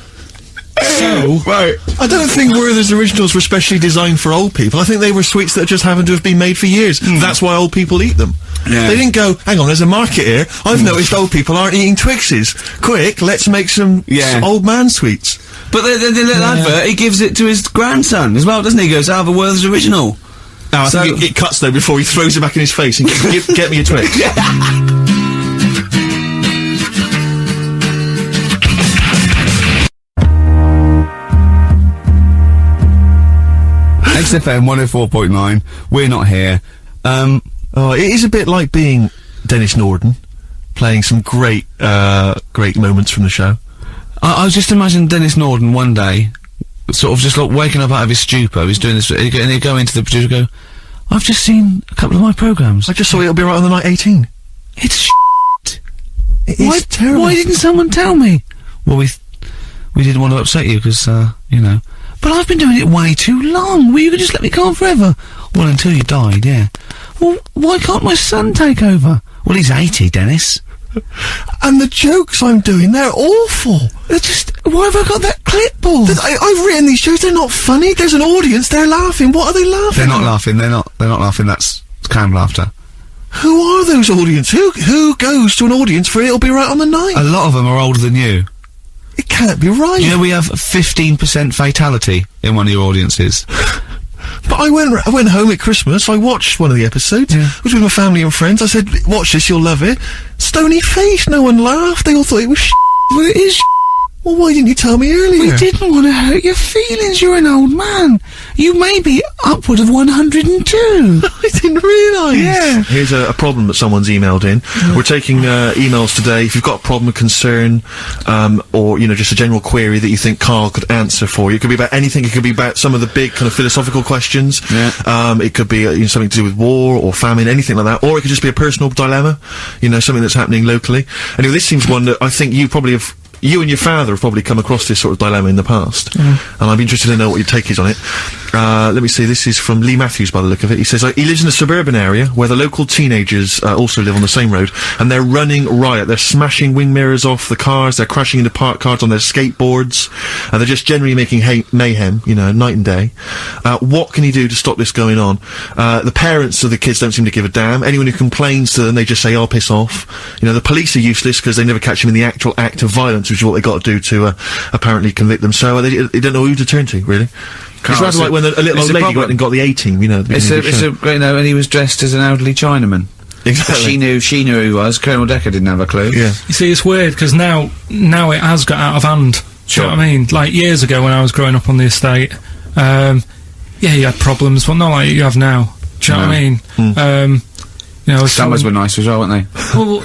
So, No. Right. I don't think Werther's Originals were specially designed for old people. I think they were sweets that just happened to have been made for years. That's why old people eat them. Yeah. They didn't go, hang on, there's a market here. I've noticed old people aren't eating Twixes. Quick, let's make some old man sweets. But the little advert, he gives it to his grandson as well, doesn't he? He goes, have a Werther's Original. Now, I think it cuts, though, before he throws it back in his face and get me a Twix. XFM 104.9, we're not here. It is a bit like being Dennis Norden, playing some great moments from the show. I was just imagining Dennis Norden one day, sort of just like waking up out of his stupor, he's doing this, and he'd go into the producer and go, I've just seen a couple of my programmes. I just saw It'll Be Right on the Night 18. It's shit. It is terrible. Why didn't someone tell me? Well, we didn't want to upset you, because, you know. But I've been doing it way too long. Well, you could just let me go on forever. Well, until you died, yeah. Well, why can't my son take over? Well, he's 80, Dennis. And the jokes I'm doing, they're awful. They're just... Why have I got that clipboard? I've written these jokes, they're not funny. There's an audience, they're laughing. What are they laughing They're not at? laughing, they're not laughing, that's canned laughter. Who are those audience? Who goes to an audience for It'll Be Right on the Night? A lot of them are older than you. It can't be right. You know, we have 15% fatality in one of your audiences. But I went home at Christmas, I watched one of the episodes, I was with my family and friends, I said, watch this, you'll love it. Stony face, no one laughed, they all thought it was shit. Well, it is. Well, why didn't you tell me earlier? We didn't want to hurt your feelings, you're an old man. You may be upward of 102. I didn't realise. Yeah. Here's a problem that someone's emailed in. We're taking emails today. If you've got a problem, a concern, or, you know, just a general query that you think Carl could answer for you. It could be about anything. It could be about some of the big kind of philosophical questions. Yeah. It could be, you know, something to do with war or famine, anything like that. Or it could just be a personal dilemma. You know, something that's happening locally. Anyway, this seems one that I think you probably have... You and your father have probably come across this sort of dilemma in the past. And I'd be interested to know what your take is on it. Let me see, this is from Lee Matthews by the look of it. He says, he lives in a suburban area where the local teenagers also live on the same road, and they're running riot. They're smashing wing mirrors off the cars, they're crashing into parked cars on their skateboards, and they're just generally making mayhem, you know, night and day. What can he do to stop this going on? The parents of the kids don't seem to give a damn. Anyone who complains to them, they just say, "I'll piss off." You know, the police are useless because they never catch them in the actual act of violence, which is what they got to do to apparently convict them. So they don't know who to turn to, really. It's rather like when a little old lady went and got the A-team, you know. You know, and he was dressed as an elderly Chinaman. Exactly. She knew who he was. Colonel Decker didn't have a clue. Yeah. You see, it's weird, because now it has got out of hand. Do you know what I mean? Like, years ago when I was growing up on the estate, yeah, you had problems, but not like you have now. Do you know what I mean? You know, Summers were nice as well, weren't they? Well,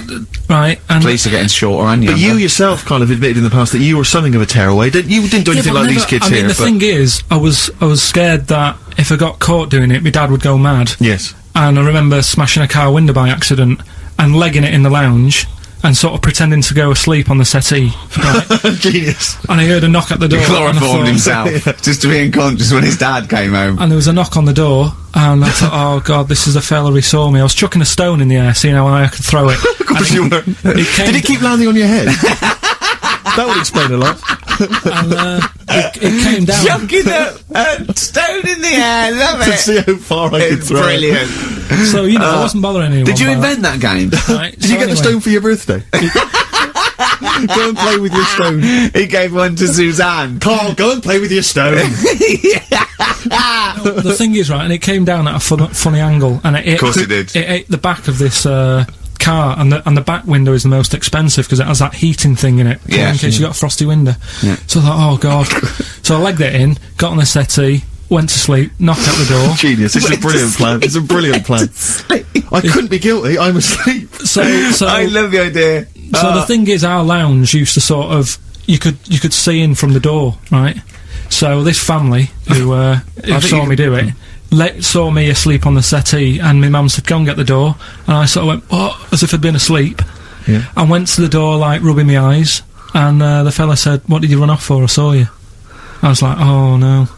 right, and... Police are getting shorter and younger. But you yourself kind of admitted in the past that you were something of a tearaway. You didn't do anything like these kids here. I mean, the thing is, I was scared that if I got caught doing it, my dad would go mad. Yes. And I remember smashing a car window by accident and legging it in the lounge and sort of pretending to go asleep on the settee. Right? Genius. And I heard a knock at the door. He chloroformed himself, just to be unconscious when his dad came home. And there was a knock on the door, and I thought, oh god, this is a fella who saw me. I was chucking a stone in the air, seeing how I could throw it. Of course you were. Did it keep landing on your head? That would explain a lot. And it came down. Chucking a stone in the air, love To it! see how far I could throw Brilliant. So, you know, I wasn't bothering anyone. Did you by invent that game? Right, Did you get the stone for your birthday? Go and play with your stone. He gave one to Suzanne. Carl, go and play with your stone. The thing is, right, and it came down at a funny angle, and Of course it did. It ate the back of this car, and the back window is the most expensive because it has that heating thing in it, Yeah. in case you got a frosty window. Yeah. So I thought, oh god. So I legged it in, got on the settee, went to sleep, knocked at the door. Genius. It's a brilliant plan. It's a brilliant plan. I couldn't be guilty. I'm asleep. So I love the idea. So the thing is, our lounge used to sort of you could see in from the door, right? So this family who saw me do it saw me asleep on the settee, and my mum said, "Go and get the door," and I sort of went, "What?" as if I'd been asleep, and went to the door like rubbing my eyes, and the fella said, "What did you run off for? I saw you." I was like, "Oh no,"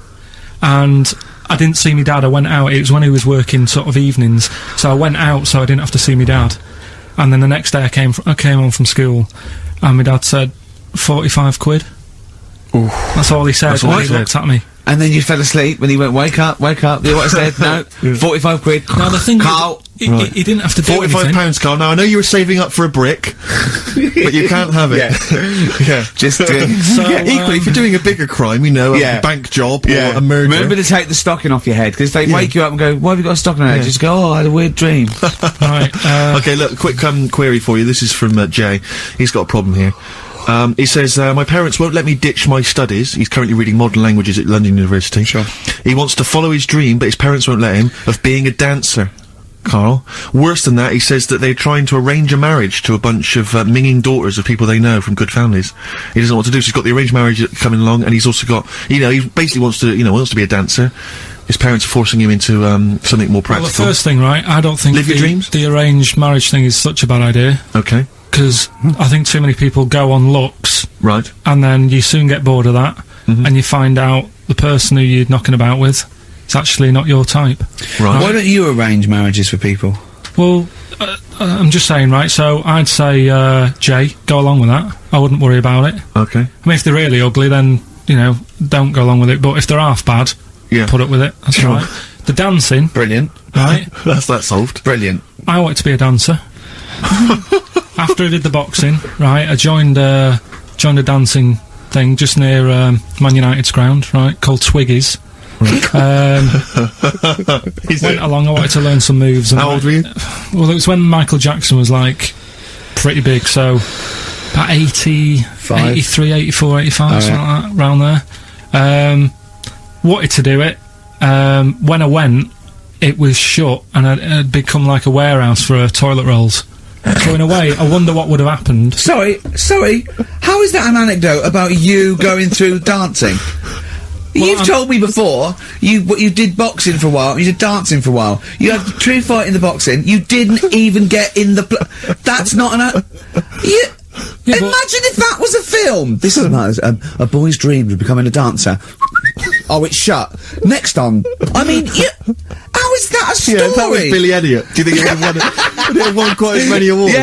and I didn't see my dad. I went out. It was when he was working sort of evenings, so I went out so I didn't have to see my dad. And then the next day I came home from school, and my dad said, 45 quid. Oof. That's all he said. That's all when he he looked at me. And then you fell asleep when he went, wake up. You know what I said? No, 45 quid. Now the thing Carl. he didn't have to do anything. £45, Carl. Now I know you were saving up for a brick, but you can't have it. Yeah. Just doing. Equally, if you're doing a bigger crime, you know, a bank job or a murder. Remember to take the stocking off your head, because they wake you up and go, why have you got a stocking on your head? Just go, oh, I had a weird dream. Right. Okay, look, quick query for you. This is from Jay. He's got a problem here. He says, my parents won't let me ditch my studies. He's currently reading modern languages at London University. Sure. He wants to follow his dream, but his parents won't let him, of being a dancer. Carl. Worse than that, he says that they're trying to arrange a marriage to a bunch of minging daughters of people they know from good families. He doesn't know what to do, so he's got the arranged marriage coming along, and he's also got, you know, he basically wants to be a dancer. His parents are forcing him into something more practical. Well, the first thing, right, I don't think Live your dreams? the arranged marriage thing is such a bad idea. Okay. Because I think too many people go on looks. Right. And then you soon get bored of that, and you find out the person who you're knocking about with is actually not your type. Right. Why don't you arrange marriages for people? Well, I'm just saying, right, so I'd say, Jay, go along with that. I wouldn't worry about it. Okay. I mean, if they're really ugly, then, you know, don't go along with it. But if they're half bad, put up with it. That's right. The dancing. Brilliant. Right. That's that solved. Brilliant. I wanted to be a dancer. After I did the boxing, right, I joined a dancing thing just near Man United's ground, right, called Twiggy's. Went along, I wanted to learn some moves. How old were you? Well, it was when Michael Jackson was, like, pretty big, so about 83, 84, 85, something like that, around there. Wanted to do it. When I went, it was shut, and it had become like a warehouse for toilet rolls. So in a way, I wonder what would have happened. Sorry, how is that an anecdote about you going through dancing? Well, You've told me before, you did boxing for a while, you did dancing for a while, you had a true fight in the boxing, you didn't even get in the that's not an imagine if that was a film! This is about a boy's dream of becoming a dancer. Oh, it's shut. Next on. I mean, how is that a story? Yeah, if that was Billy Elliot, do you think it would have won quite as many awards?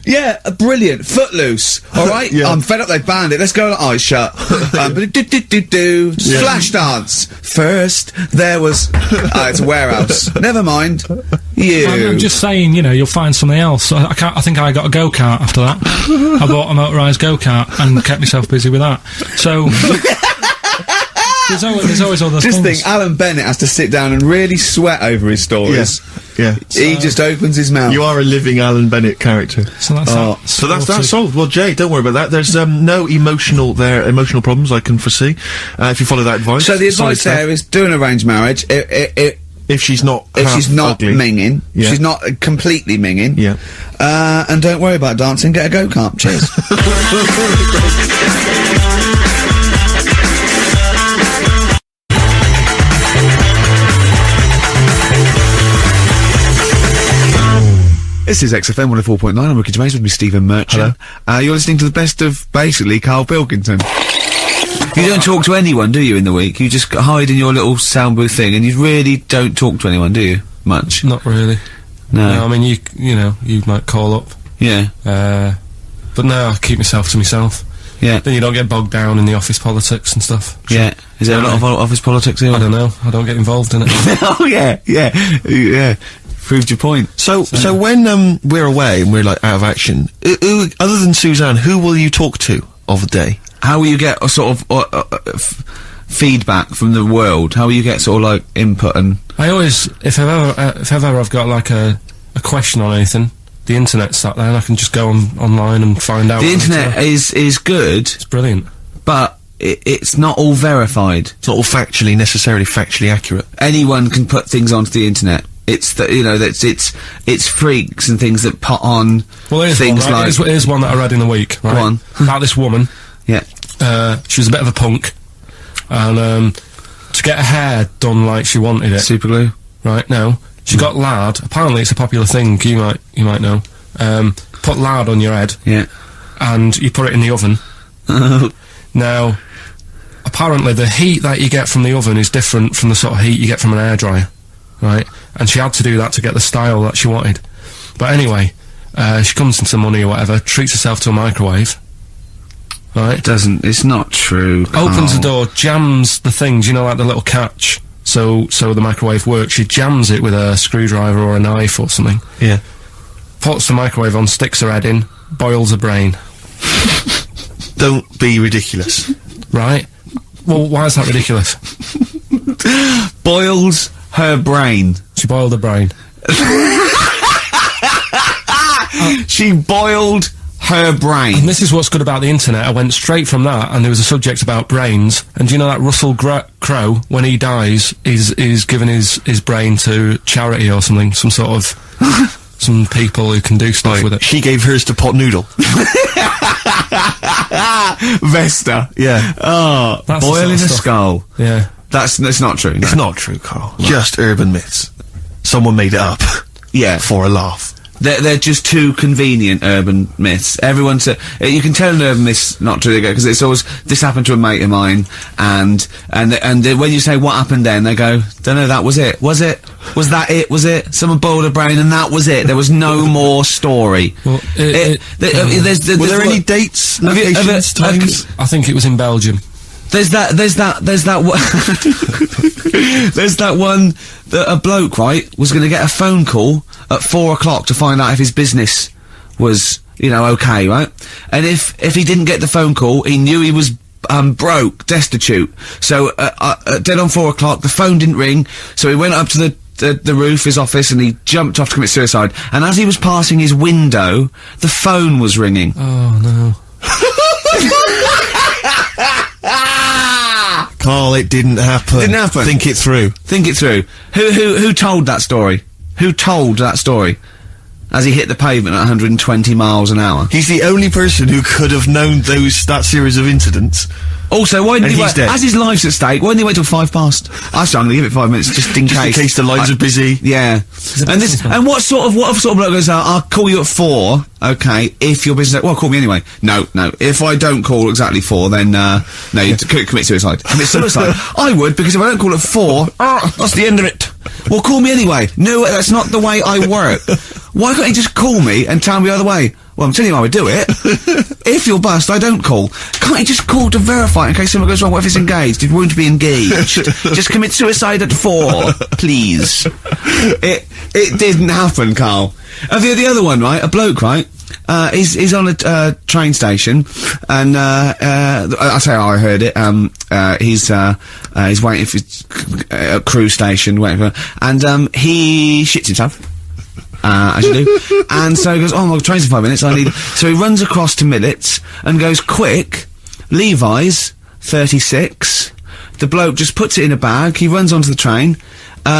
Yeah, brilliant. Footloose, alright? Yeah. I'm fed up they banned it. Let's go, oh, it's shut. Flash dance. First, there was, it's a warehouse. Never mind. I'm just saying, you know, you'll find something else. I think I got a go-kart after that. I bought a motorised go-kart and kept myself busy with that. So... There's always other things. Just think, Alan Bennett has to sit down and really sweat over his stories. Yeah. He just opens his mouth. You are a living Alan Bennett character. So that's So that's solved. Well, Jay, don't worry about that. There's no emotional problems I can foresee if you follow that advice. So the advice there is do an arranged marriage. If she's not ugly. Minging, she's not completely minging. Yeah. And don't worry about dancing. Get a go-kart. Cheers. This is XFM 104.9. I'm Ricky Gervais with me, Stephen Merchant. Hello. You're listening to the best of, basically, Carl Pilkington. You don't talk to anyone, do you, in the week? You just hide in your little sound booth thing, and you really don't talk to anyone, do you? Much? Not really. No. I mean, you know, you might call up. Yeah. But no, I keep myself to myself. Yeah. Then you don't get bogged down in the office politics and stuff. Yeah. Is there a lot of office politics here? I don't know. I don't get involved in it. Oh, yeah. Proved your point. So when we're away and we're like out of action, who, other than Suzanne, who will you talk to of the day? How will you get a sort of feedback from the world? How will you get sort of like input and? I always, if ever I've got like a question on anything, the internet's sat there and I can just go online and find out. The internet is good. It's brilliant, but it's not all verified. It's not all necessarily factually accurate. Anyone can put things onto the internet. It's it's freaks and things that put on things like. Here's one that I read in the week. Right? Go on. About this woman. Yeah. She was a bit of a punk, and to get her hair done like she wanted it. Super glue. Right. No. She got lard. Apparently, it's a popular thing. You might know. Put lard on your head. Yeah. And you put it in the oven. Now, apparently, the heat that you get from the oven is different from the sort of heat you get from an hairdryer. Right, and she had to do that to get the style that she wanted. But anyway, she comes into money or whatever, treats herself to a microwave, right? It's not true. Opens the door, jams the things, you know, like the little catch. So the microwave works. She jams it with a screwdriver or a knife or something. Yeah. Puts the microwave on, sticks her head in, boils her brain. Don't be ridiculous. Right? Well, why is that ridiculous? Boils her brain. She boiled her brain. She boiled her brain. And this is what's good about the internet. I went straight from that, and there was a subject about brains. And do you know that Russell Crowe, when he dies, is giving his brain to charity or something, some sort of some people who can do stuff with it. She gave hers to Pot Noodle. Vesta. Yeah. Oh, That's boiling the a sort of stuff. skull. Yeah. That's not true. It's not true, Carl. Just urban myths. Someone made it up. Yeah. For a laugh. They're just too convenient urban myths. Everyone you can tell an urban myth's not true, because it's always, this happened to a mate of mine, and when you say what happened then, they go, don't know, that was it. Was it? Was that it? Was it? Someone boiled a brain and that was it. There was no more story. Well, were there any dates, locations, times? I think it was in Belgium. There's that one that a bloke, right, was going to get a phone call at 4 o'clock to find out if his business was, you know, okay, right? And if he didn't get the phone call, he knew he was broke, destitute. So dead on 4 o'clock, the phone didn't ring, so he went up to the roof, his office, and he jumped off to commit suicide. And as he was passing his window, the phone was ringing. Oh no. Carl, it didn't happen. Didn't happen. Think it through. Think it through. Who told that story? Who told that story? As he hit the pavement at 120 miles an hour. He's the only person who could have known that series of incidents. Also, why didn't he wait? Dead. As his life's at stake, why didn't he wait till 5 past? I'm going to give it 5 minutes just in case. In case the lines are busy. Yeah. And what sort of bloke goes out, I'll call you at 4, okay, if your business, well, call me anyway. No. If I don't call exactly 4, then, no, you commit suicide. Commit suicide. I would, because if I don't call at 4, that's the end of it. Well, call me anyway. No, that's not the way I work. Why can't you just call me and tell me the other way? Well, I'm telling you how I do it. If you're bust, I don't call. Can't you just call to verify in case something goes wrong? What if it's engaged? It won't be engaged. Just commit suicide at 4, please. It didn't happen, Carl. The other one, right? A bloke, right? He's on a train station, and I say I heard it. He's waiting for a crew station, waiting for, and he shits himself. As you do. And so he goes, oh, my train's in 5 minutes, so he runs across to Millets and goes, quick, Levi's 36. The bloke just puts it in a bag, he runs onto the train,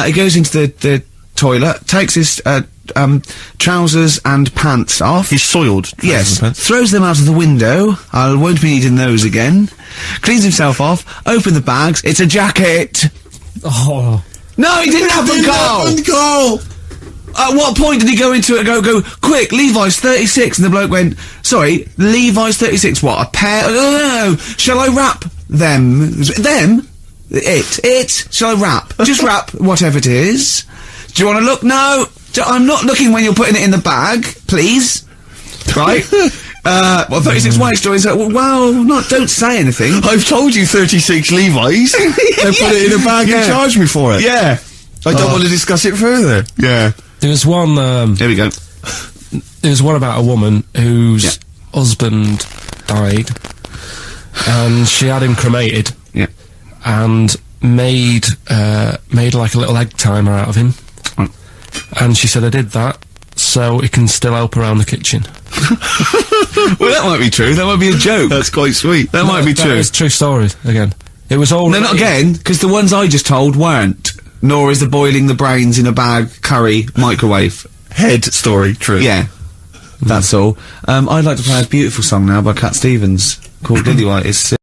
he goes into the toilet, takes his trousers and pants off. He's soiled. Yes. Throws them out of the window. I won't be needing those again. Cleans himself off. Open the bags. It's a jacket. Oh. No, it didn't happen, Carl. At what point did he go into it and go, quick, Levi's 36? And the bloke went, sorry, Levi's 36, what, a pair? No. Shall I wrap them? Them? It? Shall I wrap? Just wrap whatever it is. Do you want to look? No. I'm not looking when you're putting it in the bag, please. Right? 36 white stories. Don't say anything. I've told you 36 Levi's. They put it in a bag and charged me for it. Yeah. I don't want to discuss it further. Yeah. There was one, Here we go. There was one about a woman whose husband died, and she had him cremated. Yeah. And made like a little egg timer out of him. And she said, I did that, so it can still help around the kitchen. Well, that might be true. That might be a joke. That's quite sweet. That might be true. It's true stories, again. It was all... No, not again, because the ones I just told weren't. Nor is the boiling the brains in a bag curry microwave. Head story, true. Yeah. That's all. I'd like to play a beautiful song now by Cat Stevens, called Lily White. It's